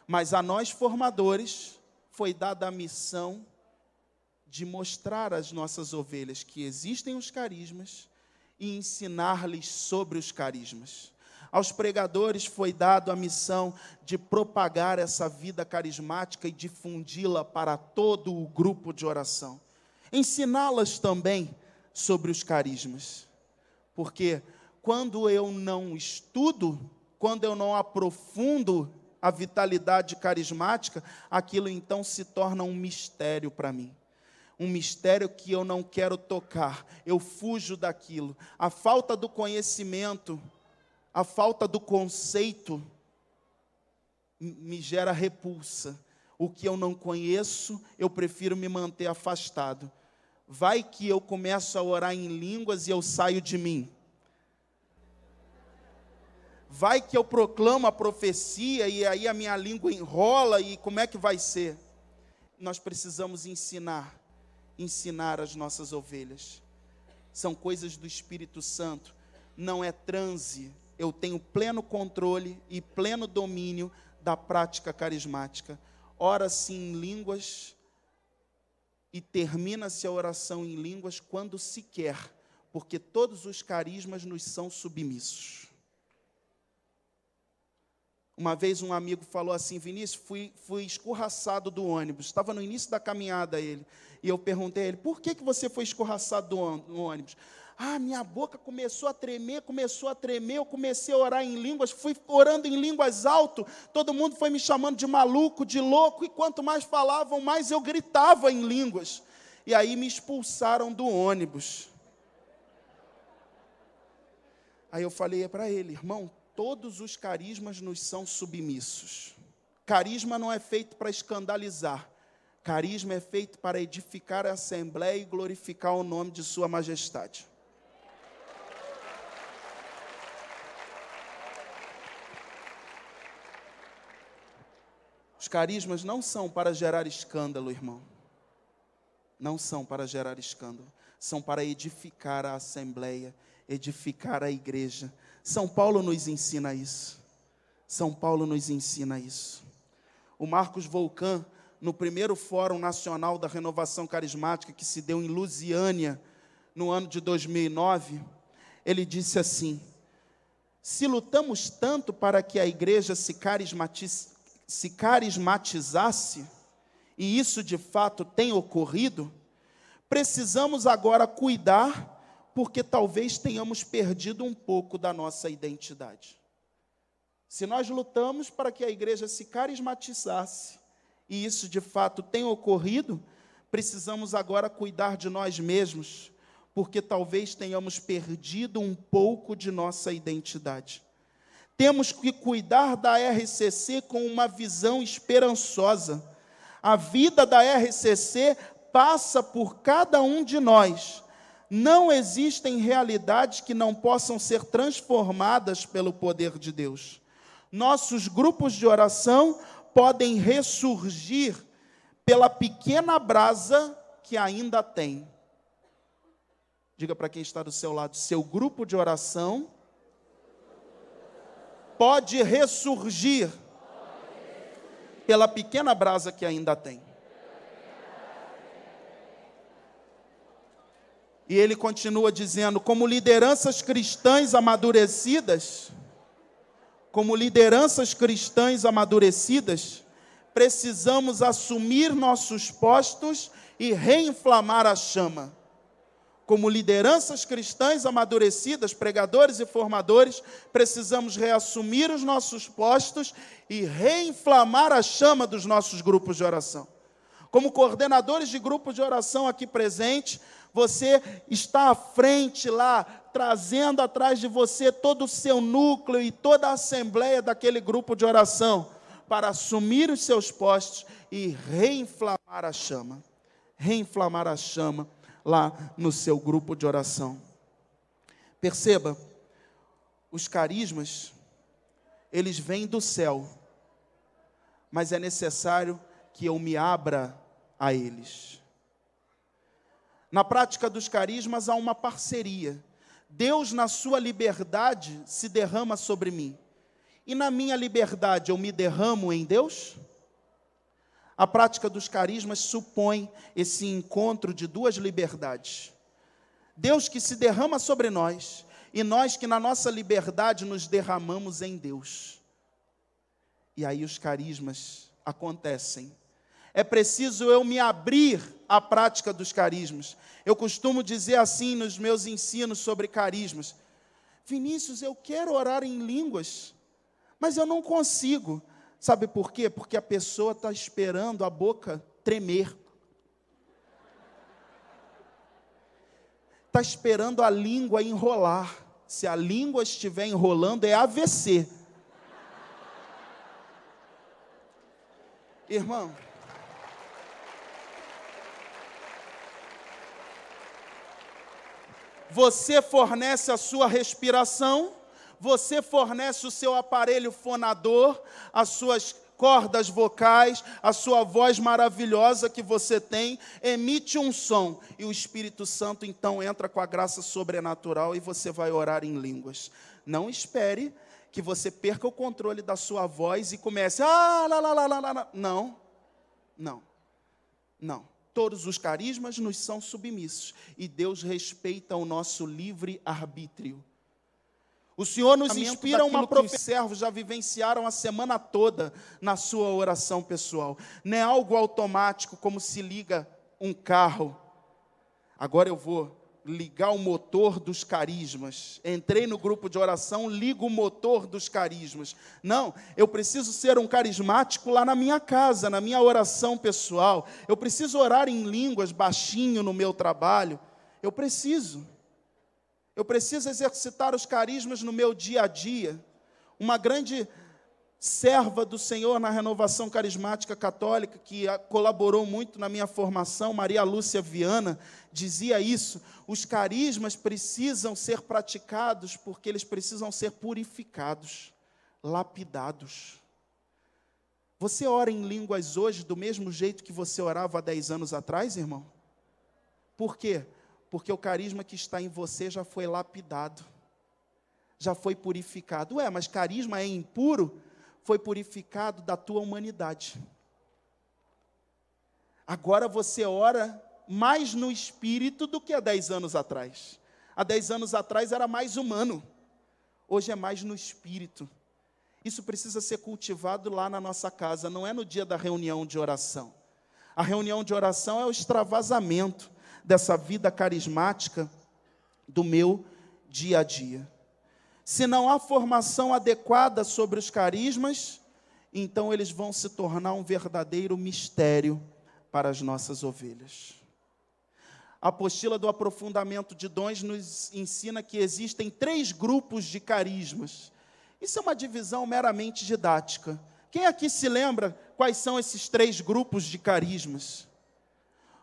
Mas a nós formadores foi dada a missão de mostrar às nossas ovelhas que existem os carismas e ensinar-lhes sobre os carismas. Aos pregadores foi dado a missão de propagar essa vida carismática e difundi-la para todo o grupo de oração. Ensiná-las também sobre os carismas. Porque quando eu não estudo, quando eu não aprofundo a vitalidade carismática, aquilo então se torna um mistério para mim. Um mistério que eu não quero tocar, eu fujo daquilo. A falta do conhecimento, a falta do conceito me gera repulsa. O que eu não conheço, eu prefiro me manter afastado. Vai que eu começo a orar em línguas e eu saio de mim. Vai que eu proclamo a profecia e aí a minha língua enrola e como é que vai ser? Nós precisamos ensinar as nossas ovelhas. São coisas do Espírito Santo, não é transe. Eu tenho pleno controle e pleno domínio da prática carismática. Ora-se em línguas e termina-se a oração em línguas quando se quer, porque todos os carismas nos são submissos. Uma vez um amigo falou assim: Vinícius, fui escorraçado do ônibus. Estava no início da caminhada ele. E eu perguntei a ele: por que você foi escorraçado do ônibus? Minha boca começou a tremer, eu comecei a orar em línguas, fui orando em línguas alto, todo mundo foi me chamando de maluco, de louco, e quanto mais falavam, mais eu gritava em línguas. E aí me expulsaram do ônibus. Aí eu falei para ele: irmão, todos os carismas nos são submissos. Carisma não é feito para escandalizar. Carisma é feito para edificar a assembleia e glorificar o nome de sua majestade. Os carismas não são para gerar escândalo, irmão. Não são para gerar escândalo. São para edificar a assembleia, edificar a igreja. São Paulo nos ensina isso. São Paulo nos ensina isso. O Marcos Volcan, no primeiro Fórum Nacional da Renovação Carismática, que se deu em Lusiânia, no ano de 2009, ele disse assim: se lutamos tanto para que a igreja se carismatizasse, e isso de fato tem ocorrido, precisamos agora cuidar, porque talvez tenhamos perdido um pouco da nossa identidade. Se nós lutamos para que a igreja se carismatizasse, e isso de fato tem ocorrido, precisamos agora cuidar de nós mesmos, porque talvez tenhamos perdido um pouco de nossa identidade. Temos que cuidar da RCC com uma visão esperançosa. A vida da RCC passa por cada um de nós. Não existem realidades que não possam ser transformadas pelo poder de Deus. Nossos grupos de oração podem ressurgir pela pequena brasa que ainda tem. Diga para quem está do seu lado: seu grupo de oração pode ressurgir pela pequena brasa que ainda tem. E ele continua dizendo: como lideranças cristãs amadurecidas, precisamos assumir nossos postos e reinflamar a chama. Como lideranças cristãs amadurecidas, pregadores e formadores, precisamos reassumir os nossos postos e reinflamar a chama dos nossos grupos de oração. Como coordenadores de grupos de oração aqui presentes, você está à frente lá, trazendo atrás de você todo o seu núcleo e toda a assembleia daquele grupo de oração, para assumir os seus postos e reinflamar a chama. Reinflamar a chama lá no seu grupo de oração. Perceba, os carismas, eles vêm do céu, mas é necessário que eu me abra a eles. Na prática dos carismas há uma parceria. Deus, na sua liberdade, se derrama sobre mim. E na minha liberdade, eu me derramo em Deus? A prática dos carismas supõe esse encontro de duas liberdades. Deus que se derrama sobre nós, e nós que na nossa liberdade nos derramamos em Deus. E aí os carismas acontecem. É preciso eu me abrir à prática dos carismas. Eu costumo dizer assim nos meus ensinos sobre carismas: Vinícius, eu quero orar em línguas, mas eu não consigo. Sabe por quê? Porque a pessoa está esperando a boca tremer. Está esperando a língua enrolar. Se a língua estiver enrolando, é AVC. Irmão, você fornece a sua respiração, você fornece o seu aparelho fonador, as suas cordas vocais, a sua voz maravilhosa que você tem, emite um som, e o Espírito Santo então entra com a graça sobrenatural e você vai orar em línguas. Não espere que você perca o controle da sua voz e comece, não. Todos os carismas nos são submissos, e Deus respeita o nosso livre arbítrio. O Senhor nos inspira uma profecia. Os servos já vivenciaram a semana toda na sua oração pessoal. Não é algo automático, como se liga um carro. Agora eu vou ligar o motor dos carismas. Entrei no grupo de oração, ligo o motor dos carismas. Não, eu preciso ser um carismático lá na minha casa, na minha oração pessoal. Eu preciso orar em línguas baixinho no meu trabalho. Eu preciso exercitar os carismas no meu dia a dia. Uma grande serva do Senhor na renovação carismática católica, que colaborou muito na minha formação, Maria Lúcia Viana, dizia isso: os carismas precisam ser praticados porque eles precisam ser purificados, lapidados. Você ora em línguas hoje do mesmo jeito que você orava há 10 anos atrás, irmão? Por quê? Porque o carisma que está em você já foi lapidado, já foi purificado. Mas carisma é impuro? Foi purificado da tua humanidade. Agora você ora mais no espírito do que há 10 anos atrás. Há 10 anos atrás era mais humano, hoje é mais no espírito. Isso precisa ser cultivado lá na nossa casa, não é no dia da reunião de oração. A reunião de oração é o extravasamento dessa vida carismática do meu dia a dia. Se não há formação adequada sobre os carismas, então eles vão se tornar um verdadeiro mistério para as nossas ovelhas. A apostila do aprofundamento de dons nos ensina que existem 3 grupos de carismas. Isso é uma divisão meramente didática. Quem aqui se lembra quais são esses 3 grupos de carismas?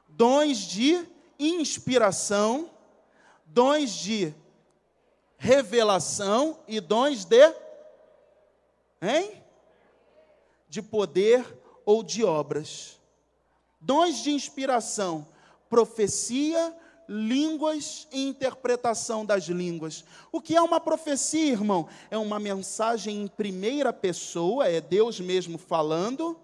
Dons de inspiração, dons de revelação e dons de poder ou de obras. Dons de inspiração, profecia, línguas e interpretação das línguas. O que é uma profecia, irmão? É uma mensagem em primeira pessoa, é Deus mesmo falando,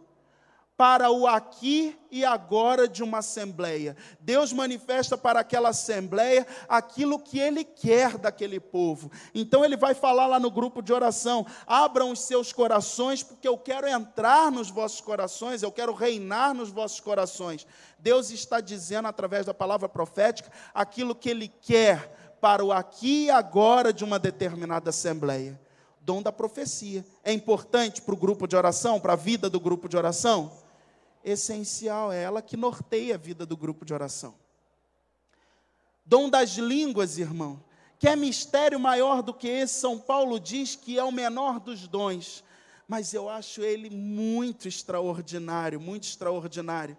para o aqui e agora de uma assembleia. Deus manifesta para aquela assembleia aquilo que Ele quer daquele povo. Então Ele vai falar lá no grupo de oração: abram os seus corações, porque eu quero entrar nos vossos corações, eu quero reinar nos vossos corações. Deus está dizendo através da palavra profética aquilo que Ele quer para o aqui e agora de uma determinada assembleia. Dom da profecia. É importante para o grupo de oração, para a vida do grupo de oração? Essencial, é ela que norteia a vida do grupo de oração. Dom das línguas, irmão, que é mistério maior do que esse. São Paulo diz que é o menor dos dons, mas eu acho ele muito extraordinário, muito extraordinário.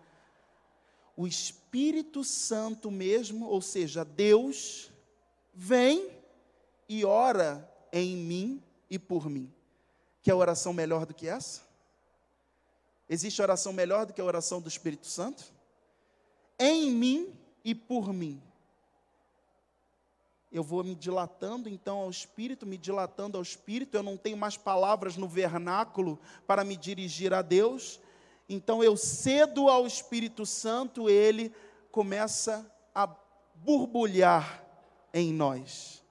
O Espírito Santo mesmo, ou seja, Deus, vem e ora em mim e por mim. Quer oração melhor do que essa? Existe oração melhor do que a oração do Espírito Santo? Em mim e por mim. Eu vou me dilatando então ao Espírito, eu não tenho mais palavras no vernáculo para me dirigir a Deus, então eu cedo ao Espírito Santo, ele começa a borbulhar em nós,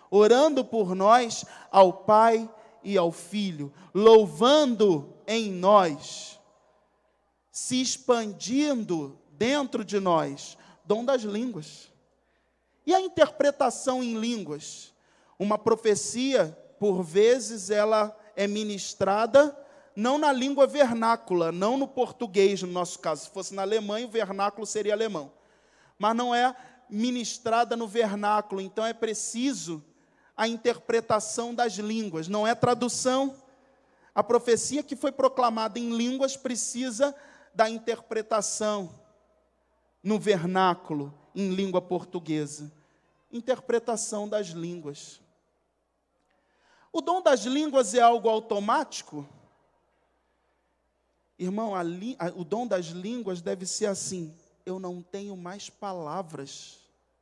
orando por nós ao Pai e ao Filho, louvando em nós, se expandindo dentro de nós, dom das línguas. E a interpretação em línguas? Uma profecia, por vezes, ela é ministrada não na língua vernácula, não no português, no nosso caso. Se fosse na Alemanha, o vernáculo seria alemão. Mas não é ministrada no vernáculo, então é preciso a interpretação das línguas, não é tradução. A profecia que foi proclamada em línguas precisa da interpretação no vernáculo, em língua portuguesa. Interpretação das línguas. O dom das línguas é algo automático? Irmão, o dom das línguas deve ser assim: eu não tenho mais palavras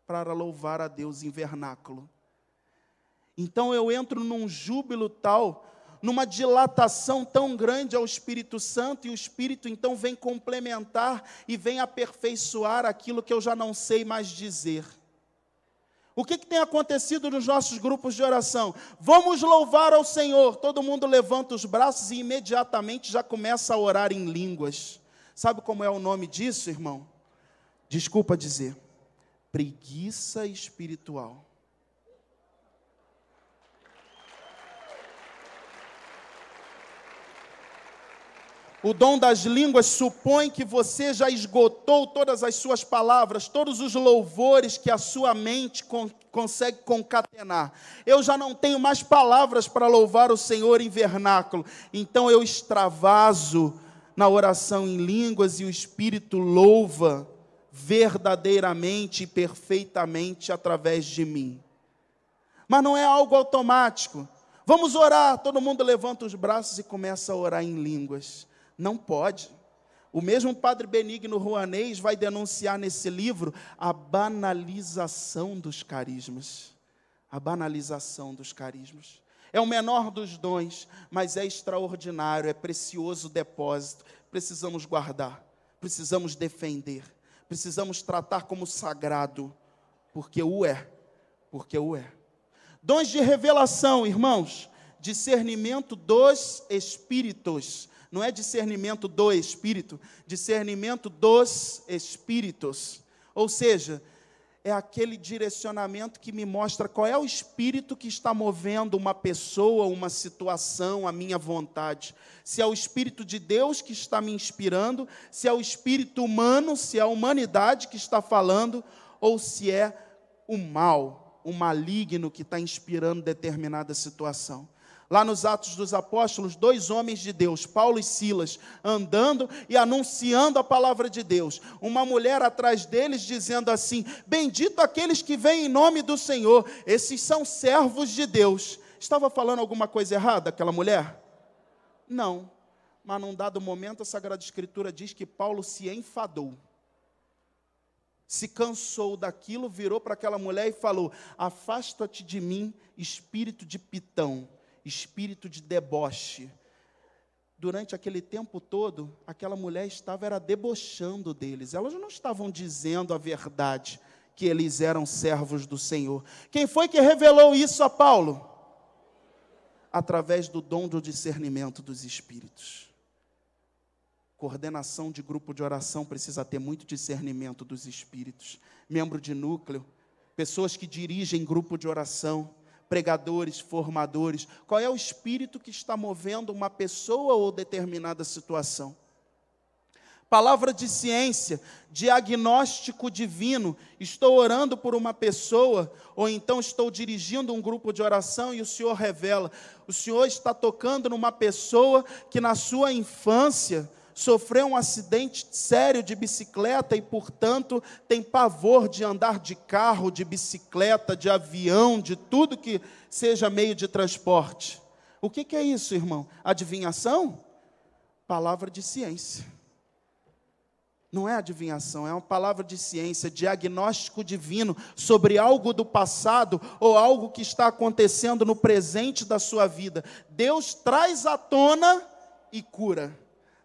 para louvar a Deus em vernáculo. Então eu entro num júbilo tal, numa dilatação tão grande ao Espírito Santo, e o Espírito então vem complementar e vem aperfeiçoar aquilo que eu já não sei mais dizer. O que tem acontecido nos nossos grupos de oração? Vamos louvar ao Senhor. Todo mundo levanta os braços e imediatamente já começa a orar em línguas. Sabe como é o nome disso, irmão? Desculpa dizer. Preguiça espiritual. O dom das línguas supõe que você já esgotou todas as suas palavras, todos os louvores que a sua mente consegue concatenar. Eu já não tenho mais palavras para louvar o Senhor em vernáculo. Então eu extravaso na oração em línguas e o Espírito louva verdadeiramente e perfeitamente através de mim. Mas não é algo automático. Vamos orar, todo mundo levanta os braços e começa a orar em línguas. Não pode. O mesmo Padre Benigno Rouanês vai denunciar nesse livro a banalização dos carismas. A banalização dos carismas. É o menor dos dons, mas é extraordinário, é precioso depósito. Precisamos guardar, precisamos defender, precisamos tratar como sagrado, porque o é. Dons de revelação, irmãos, discernimento dos espíritos. Não é discernimento do Espírito, discernimento dos Espíritos. Ou seja, é aquele direcionamento que me mostra qual é o Espírito que está movendo uma pessoa, uma situação, a minha vontade. Se é o Espírito de Deus que está me inspirando, se é o Espírito humano, se é a humanidade que está falando, ou se é o mal, o maligno que está inspirando determinada situação. Lá nos Atos dos Apóstolos, 2 homens de Deus, Paulo e Silas, andando e anunciando a palavra de Deus. Uma mulher atrás deles dizendo assim: bendito aqueles que vêm em nome do Senhor, esses são servos de Deus. Estava falando alguma coisa errada aquela mulher? Não, mas num dado momento a Sagrada Escritura diz que Paulo se enfadou. Se cansou daquilo, virou para aquela mulher e falou: afasta-te de mim, espírito de Pitão, espírito de deboche. Durante aquele tempo todo, aquela mulher estava debochando deles. Elas não estavam dizendo a verdade, que eles eram servos do Senhor. Quem foi que revelou isso a Paulo? Através do dom do discernimento dos espíritos. Coordenação de grupo de oração precisa ter muito discernimento dos espíritos. Membro de núcleo, pessoas que dirigem grupo de oração, pregadores, formadores. Qual é o espírito que está movendo uma pessoa ou determinada situação? Palavra de ciência, diagnóstico divino. Estou orando por uma pessoa, ou então estou dirigindo um grupo de oração e o Senhor revela. O Senhor está tocando numa pessoa que na sua infância sofreu um acidente sério de bicicleta e, portanto, tem pavor de andar de carro, de bicicleta, de avião, de tudo que seja meio de transporte. O que é isso, irmão? Adivinhação? Palavra de ciência. Não é adivinhação, é uma palavra de ciência, diagnóstico divino sobre algo do passado ou algo que está acontecendo no presente da sua vida. Deus traz à tona e cura.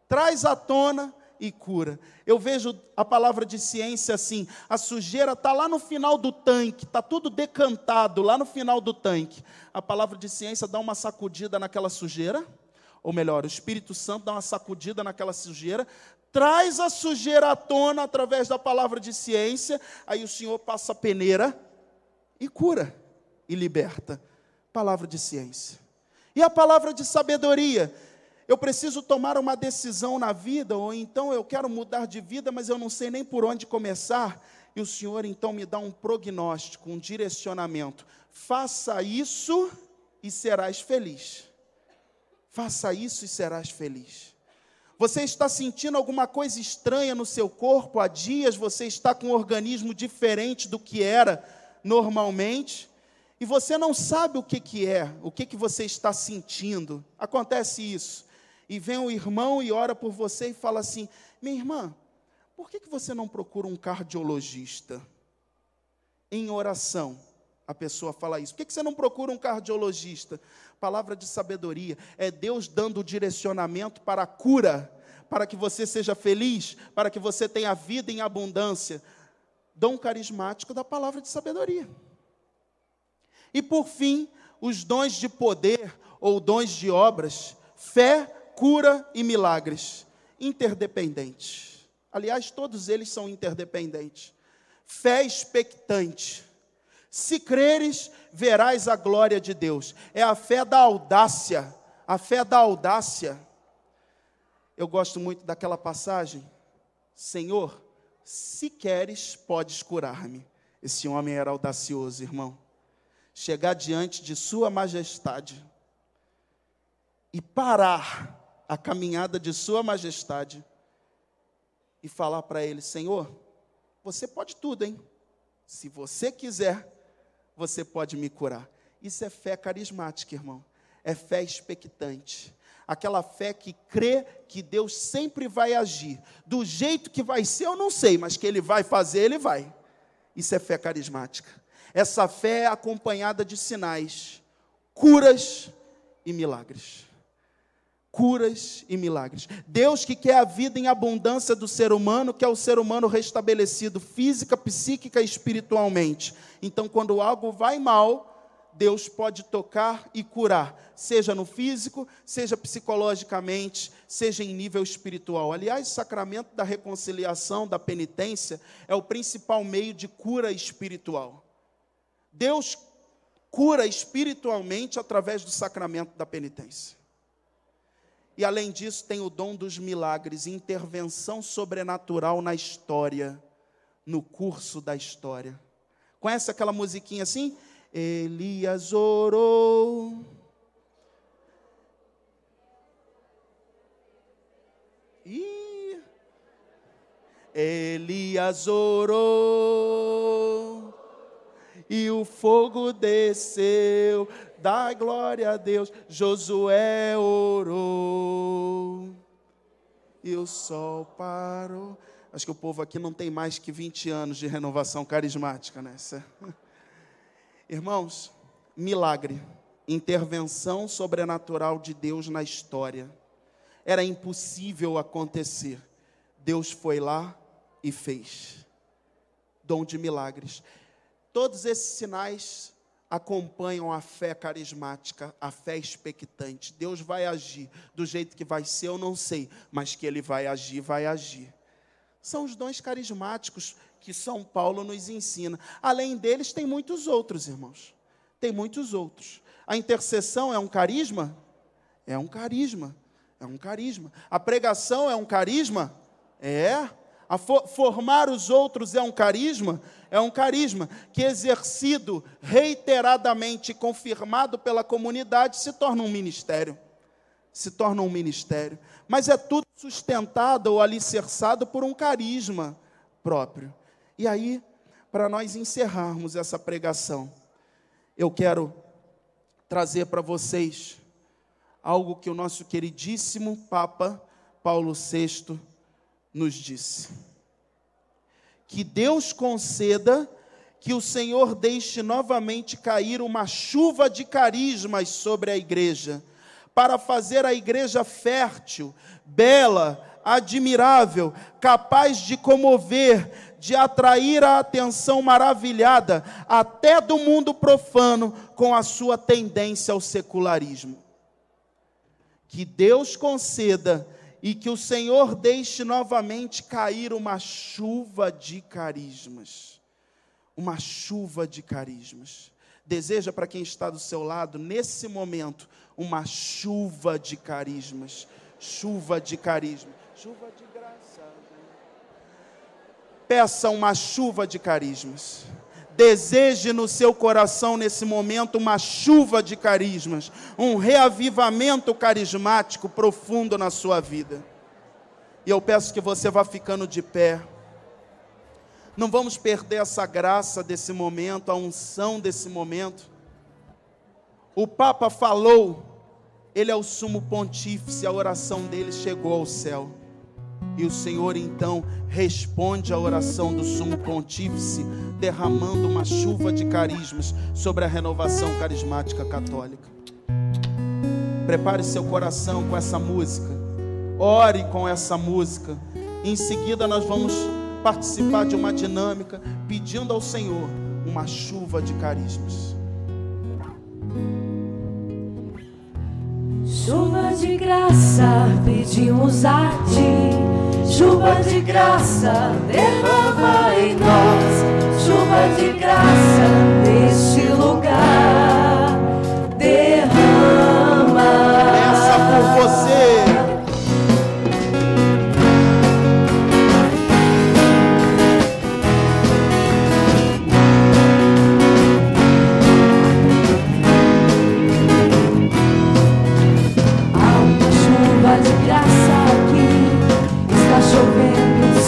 Traz à tona e cura. Eu vejo a palavra de ciência assim: a sujeira está lá no final do tanque, está tudo decantado lá no final do tanque. A palavra de ciência dá uma sacudida naquela sujeira, ou melhor, o Espírito Santo dá uma sacudida naquela sujeira, traz a sujeira à tona através da palavra de ciência, aí o Senhor passa a peneira e cura e liberta. Palavra de ciência. E a palavra de sabedoria? Eu preciso tomar uma decisão na vida, ou então eu quero mudar de vida, mas eu não sei nem por onde começar. E o Senhor então me dá um prognóstico, um direcionamento. Faça isso e serás feliz. Faça isso e serás feliz. Você está sentindo alguma coisa estranha no seu corpo? Há dias você está com um organismo diferente do que era normalmente. e você não sabe o que é, o que você está sentindo, acontece isso, e vem o irmão e ora por você e fala assim: minha irmã, por que você não procura um cardiologista? Em oração, a pessoa fala isso. Por que você não procura um cardiologista? Palavra de sabedoria, é Deus dando o direcionamento para a cura, para que você seja feliz, para que você tenha vida em abundância. Dom carismático da palavra de sabedoria. E por fim, os dons de poder ou dons de obras, fé, cura e milagres, interdependentes. Aliás, todos eles são interdependentes. Fé expectante. Se creres, verás a glória de Deus. É a fé da audácia. A fé da audácia. Eu gosto muito daquela passagem. Senhor, se queres, podes curar-me. Esse homem era audacioso, irmão. Chegar diante de sua majestade e parar a caminhada de sua majestade e falar para ele: Senhor, você pode tudo, hein? Se você quiser, você pode me curar. Isso é fé carismática, irmão. É fé expectante. Aquela fé que crê que Deus sempre vai agir. Do jeito que vai ser, eu não sei, mas que Ele vai fazer, Ele vai. Isso é fé carismática. Essa fé é acompanhada de sinais, curas e milagres. Curas e milagres. Deus que quer a vida em abundância do ser humano, quer o ser humano restabelecido física, psíquica e espiritualmente. Então, quando algo vai mal, Deus pode tocar e curar, seja no físico, seja psicologicamente, seja em nível espiritual. Aliás, o sacramento da reconciliação, da penitência, é o principal meio de cura espiritual. Deus cura espiritualmente através do sacramento da penitência. E além disso, tem o dom dos milagres, intervenção sobrenatural na história, no curso da história. Conhece aquela musiquinha assim? Elias orou. Elias orou. E o fogo desceu. Dá glória a Deus. Josué orou. E o sol parou. Acho que o povo aqui não tem mais que 20 anos de renovação carismática, né? Irmãos, milagre, intervenção sobrenatural de Deus na história. Era impossível acontecer. Deus foi lá e fez. Dom de milagres. Todos esses sinais acompanham a fé carismática, a fé expectante. Deus vai agir do jeito que vai ser, eu não sei, mas que Ele vai agir, vai agir. São os dons carismáticos que São Paulo nos ensina. Além deles, tem muitos outros, irmãos. Tem muitos outros. A intercessão é um carisma? É um carisma. É um carisma. A pregação é um carisma? É. Formar os outros é um carisma? É um carisma que, exercido reiteradamente e confirmado pela comunidade, se torna um ministério. Se torna um ministério. Mas é tudo sustentado ou alicerçado por um carisma próprio. E aí, para nós encerrarmos essa pregação, eu quero trazer para vocês algo que o nosso queridíssimo Papa Paulo VI nos disse. Que Deus conceda que o Senhor deixe novamente cair uma chuva de carismas sobre a igreja, para fazer a igreja fértil, bela, admirável, capaz de comover, de atrair a atenção maravilhada, até do mundo profano, com a sua tendência ao secularismo. Que Deus conceda e que o Senhor deixe novamente cair uma chuva de carismas. Uma chuva de carismas. Deseja para quem está do seu lado, nesse momento, uma chuva de carismas. Chuva de carisma. Chuva de graça. Peça uma chuva de carismas. Deseje no seu coração, nesse momento, uma chuva de carismas. Um reavivamento carismático profundo na sua vida. E eu peço que você vá ficando de pé. Não vamos perder essa graça desse momento, a unção desse momento. O Papa falou, ele é o sumo pontífice, a oração dele chegou ao céu. E o Senhor então responde à oração do sumo pontífice, derramando uma chuva de carismas sobre a renovação carismática católica. Prepare seu coração com essa música, ore com essa música. Em seguida nós vamos participar de uma dinâmica, pedindo ao Senhor uma chuva de carismas.
Chuva de graça, pedimos a Ti. Chuva de graça, derrama em nós. Chuva de graça, neste lugar. Derrama.
Peça por você.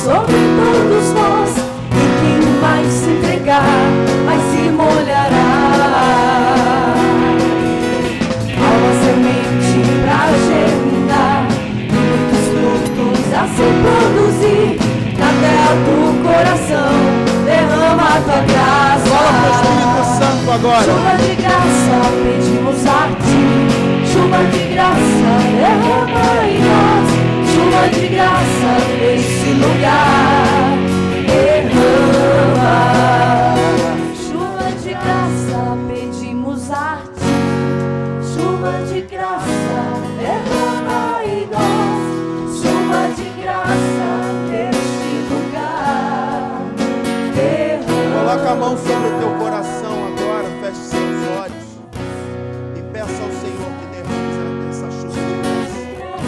Sobre todos nós, e quem vai se entregar, vai se molhará. Há uma semente pra germinar, e muitos frutos a se produzir. Na terra do coração, derrama a Tua graça.
Fala pro Espírito Santo agora.
Chuva de graça, pedimos a Ti. Chuva de graça, derrama em nós. Chuva de graça neste lugar, derrama. Chuva de graça, pedimos a Ti. Chuva de graça, derrama em nós. Chuva de graça neste lugar, derrama.
Coloca a mão sobre o teu coração agora, feche seus olhos e peça ao Senhor que derrame essa chuva de graça.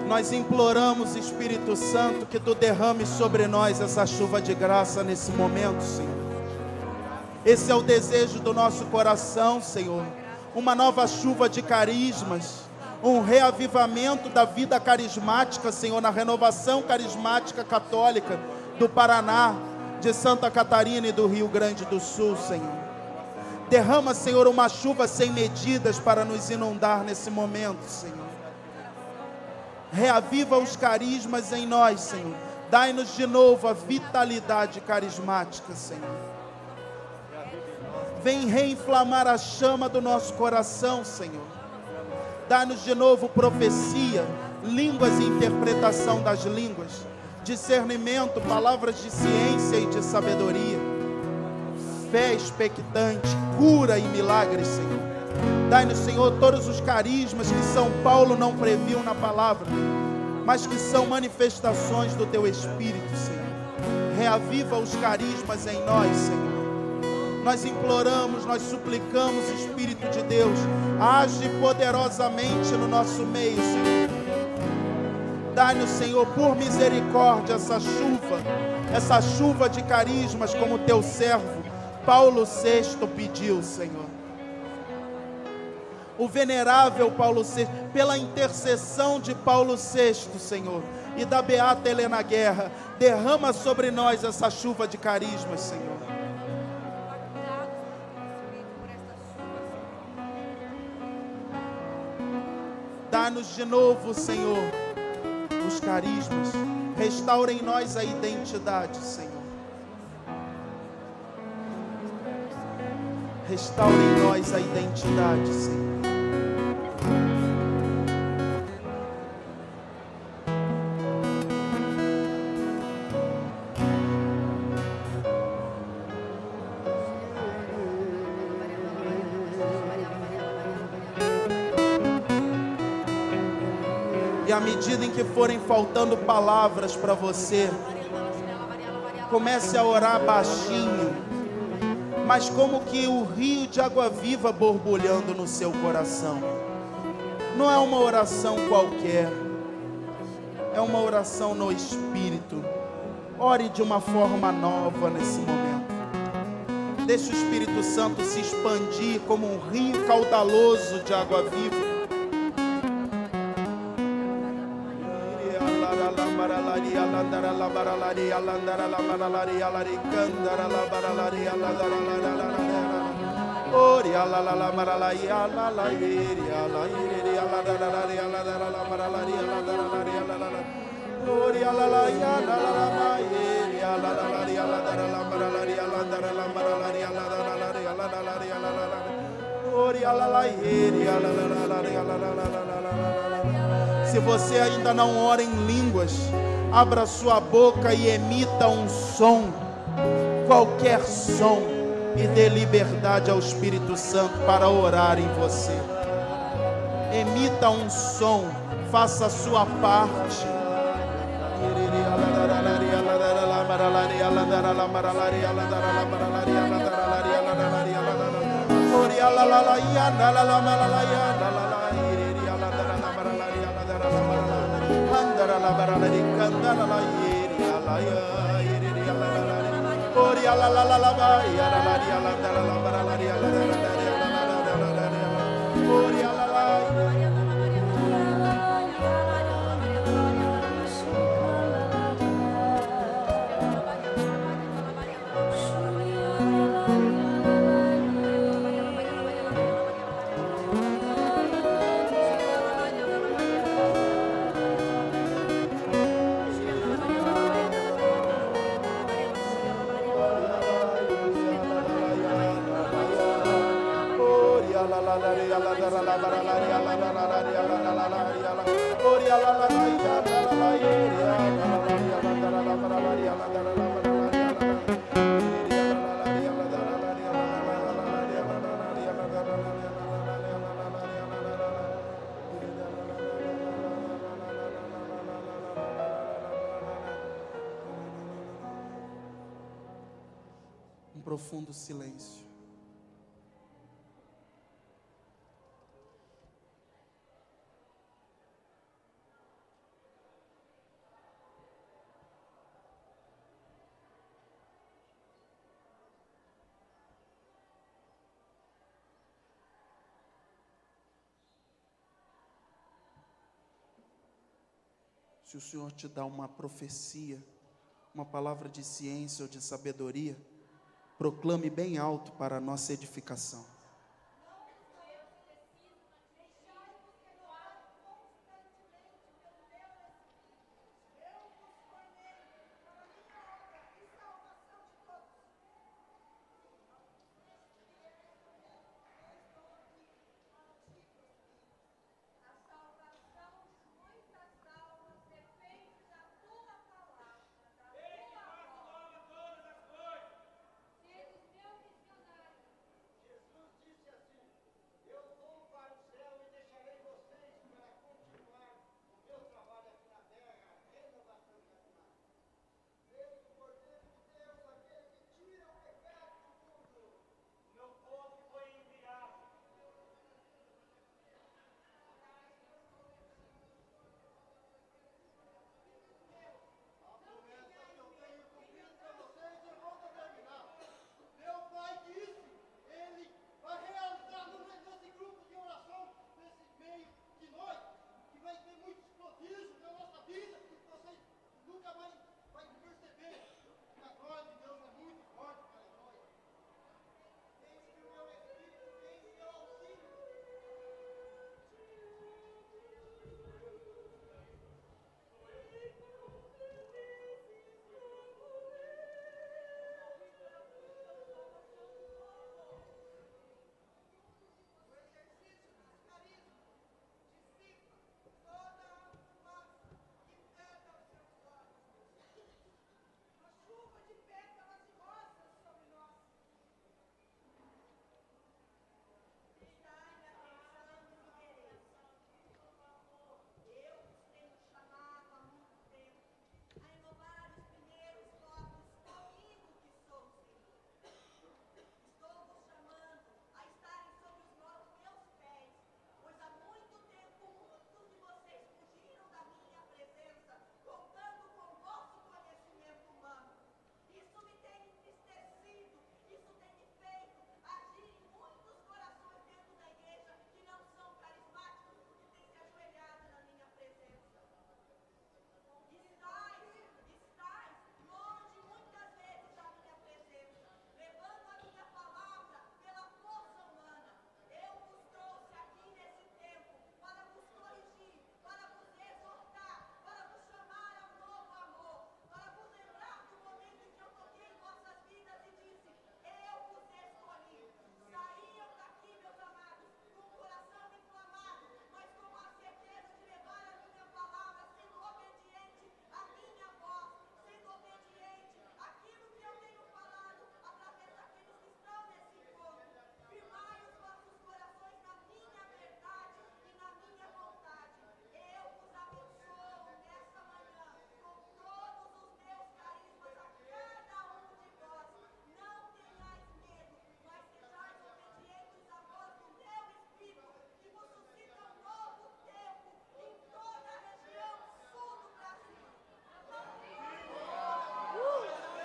Nós imploramos, Espírito Santo, que Tu derrame sobre nós essa chuva de graça nesse momento, Senhor. Esse é o desejo do nosso coração, Senhor. Uma nova chuva de carismas, um reavivamento da vida carismática, Senhor, na renovação carismática católica do Paraná, de Santa Catarina e do Rio Grande do Sul, Senhor. Derrama, Senhor, uma chuva sem medidas para nos inundar nesse momento, Senhor. Reaviva os carismas em nós, Senhor. Dai-nos de novo a vitalidade carismática, Senhor. Vem reinflamar a chama do nosso coração, Senhor. Dai-nos de novo profecia, línguas e interpretação das línguas, discernimento, palavras de ciência e de sabedoria, fé expectante, cura e milagres, Senhor. Dai-nos, Senhor, todos os carismas que São Paulo não previu na palavra, mas que são manifestações do Teu Espírito, Senhor. Reaviva os carismas em nós, Senhor. Nós imploramos, nós suplicamos, Espírito de Deus, age poderosamente no nosso meio, Senhor. Dai-nos, Senhor, por misericórdia, essa chuva de carismas, como Teu servo Paulo VI pediu, Senhor. O venerável Paulo VI, pela intercessão de Paulo VI, Senhor, e da beata Helena Guerra, derrama sobre nós essa chuva de carismas, Senhor. Dá-nos de novo, Senhor, os carismas. Restaura em nós a identidade, Senhor. Restaura em nós a identidade, Senhor. E à medida em que forem faltando palavras para você, comece a orar baixinho, mas como que o rio de água viva borbulhando no seu coração. Não é uma oração qualquer, É uma oração no Espírito. Ore de uma forma nova nesse momento. Deixe o Espírito Santo se expandir como um rio caudaloso de água viva. Se você ainda não ora em línguas, abra sua boca e emita um som, qualquer som, e dê liberdade ao Espírito Santo para orar em você. Emita um som, faça a sua parte. Um profundo silêncio. Se o Senhor te dá uma profecia, uma palavra de ciência ou de sabedoria, proclame bem alto para a nossa edificação.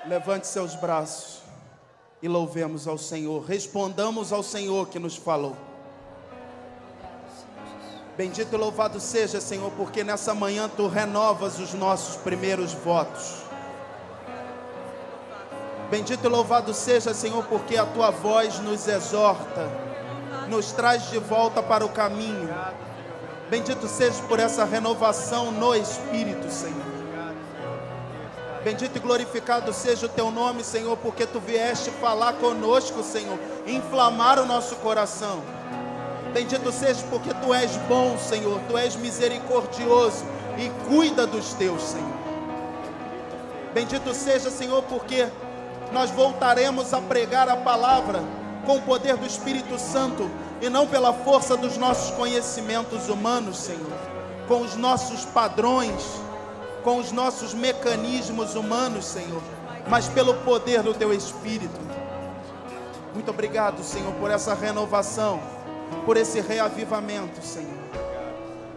Levante seus braços e louvemos ao Senhor. Respondamos ao Senhor que nos falou. Bendito e louvado seja, Senhor, porque nessa manhã Tu renovas os nossos primeiros votos. Bendito e louvado seja, Senhor, porque a Tua voz nos exorta, nos traz de volta para o caminho. Bendito seja por essa renovação no Espírito, Senhor. Bendito e glorificado seja o Teu nome, Senhor, porque Tu vieste falar conosco, Senhor, inflamar o nosso coração. Bendito seja porque Tu és bom, Senhor, Tu és misericordioso e cuida dos Teus, Senhor. Bendito seja, Senhor, porque nós voltaremos a pregar a palavra com o poder do Espírito Santo e não pela força dos nossos conhecimentos humanos, Senhor, com os nossos padrões, com os nossos mecanismos humanos, Senhor, mas pelo poder do Teu Espírito. Muito obrigado, Senhor, por essa renovação, por esse reavivamento, Senhor.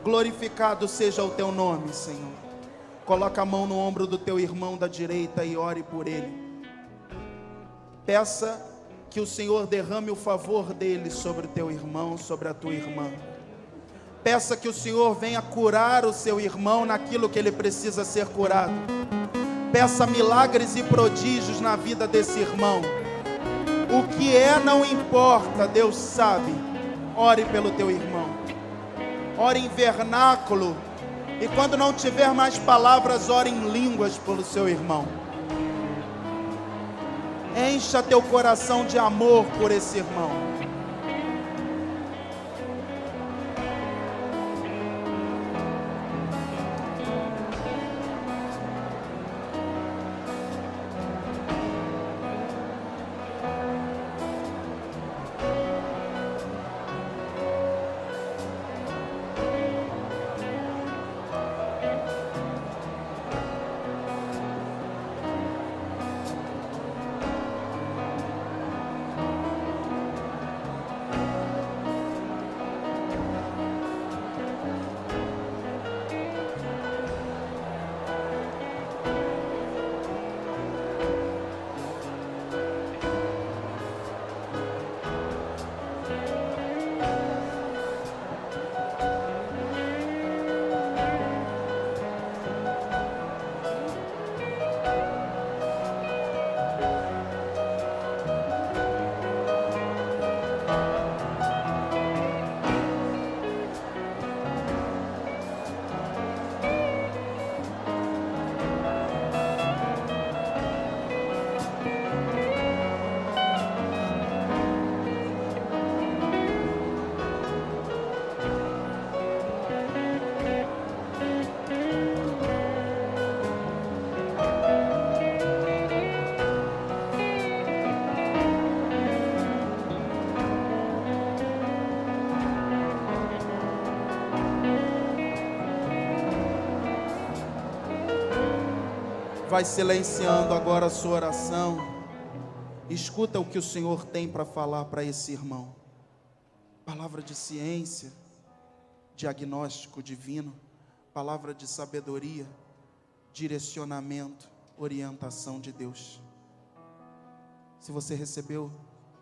Glorificado seja o Teu nome, Senhor. Coloca a mão no ombro do teu irmão da direita e ore por ele. Peça que o Senhor derrame o favor dele sobre o teu irmão, sobre a tua irmã. Peça que o Senhor venha curar o seu irmão naquilo que ele precisa ser curado. Peça milagres e prodígios na vida desse irmão. O que é não importa, Deus sabe. Ore pelo teu irmão. Ore em vernáculo. E quando não tiver mais palavras, ore em línguas pelo seu irmão. Encha teu coração de amor por esse irmão. Vai silenciando agora a sua oração. Escuta o que o Senhor tem para falar para esse irmão. Palavra de ciência, diagnóstico divino, palavra de sabedoria, direcionamento, orientação de Deus. Se você recebeu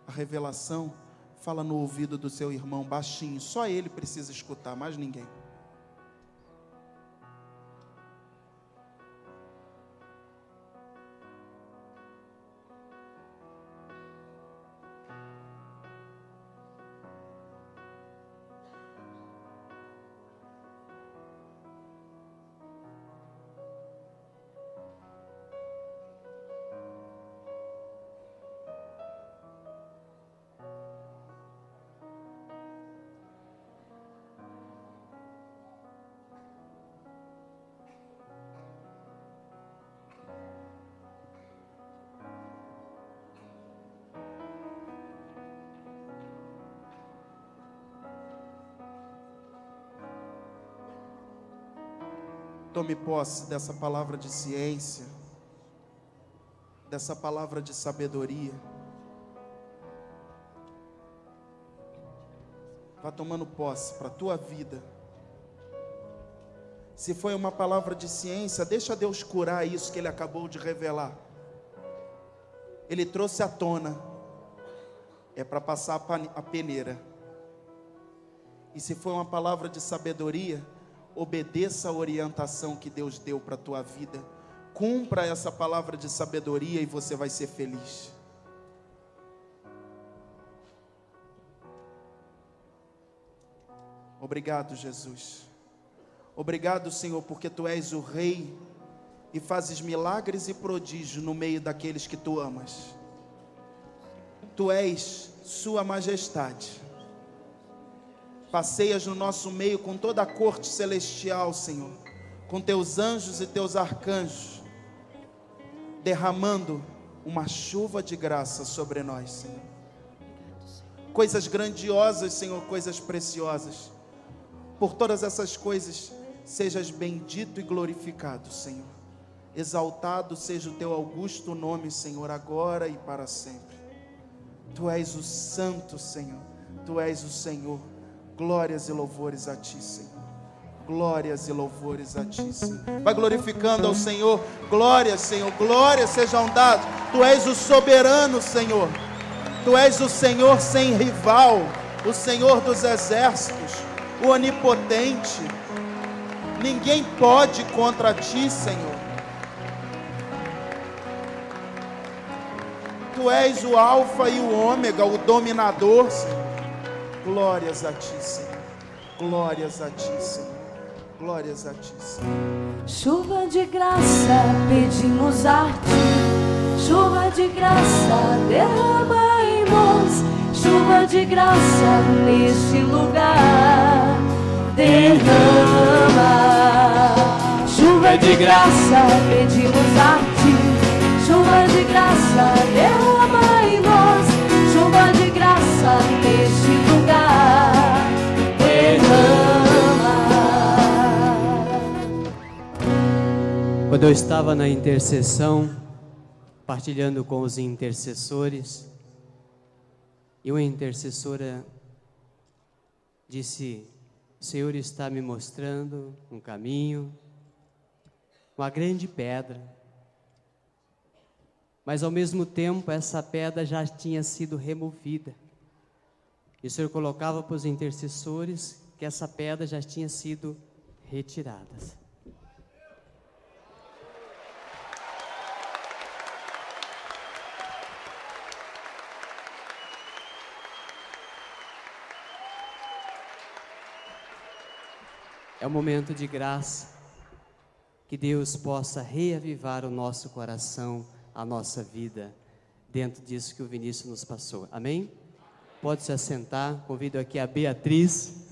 a revelação, fala no ouvido do seu irmão baixinho. Só ele precisa escutar, mais ninguém. Tome posse dessa palavra de ciência, dessa palavra de sabedoria. Vá tomando posse para a tua vida. Se foi uma palavra de ciência, deixa Deus curar isso que Ele acabou de revelar. Ele trouxe à tona, é para passar a peneira. E se for uma palavra de sabedoria, obedeça a orientação que Deus deu para a tua vida. Cumpra essa palavra de sabedoria e você vai ser feliz. Obrigado, Jesus. Obrigado, Senhor, porque Tu és o Rei e fazes milagres e prodígios no meio daqueles que Tu amas. Tu és Sua Majestade. Passeias no nosso meio com toda a corte celestial, Senhor, com Teus anjos e Teus arcanjos, derramando uma chuva de graça sobre nós, Senhor. Coisas grandiosas, Senhor, coisas preciosas. Por todas essas coisas, sejas bendito e glorificado, Senhor. Exaltado seja o Teu augusto nome, Senhor, agora e para sempre. Tu és o Santo, Senhor. Tu és o Senhor. Glórias e louvores a Ti, Senhor. Glórias e louvores a Ti, Senhor. Vai glorificando ao Senhor. Glórias, Senhor. Glórias sejam dadas. Tu és o soberano, Senhor. Tu és o Senhor sem rival. O Senhor dos exércitos. O onipotente. Ninguém pode contra Ti, Senhor. Tu és o alfa e o ômega, o dominador, Senhor. Glórias a Ti, Senhor. Glórias a Ti, Senhor. Glórias a Ti, Senhor.
Chuva de graça pedimos a Ti. Chuva de graça derrama em nós. Chuva de graça neste lugar. Derrama. Chuva de graça pedimos a Ti. Chuva de graça derrama em nós. Chuva de graça neste lugar. Derrama.
Quando eu estava na intercessão, partilhando com os intercessores, e uma intercessora disse: o Senhor está me mostrando um caminho, uma grande pedra, mas ao mesmo tempo essa pedra já tinha sido removida. E o Senhor colocava para os intercessores que essa pedra já tinha sido retirada. É um momento de graça, que Deus possa reavivar o nosso coração, a nossa vida, dentro disso que o Vinícius nos passou. Amém? Pode se assentar, convido aqui a Beatriz.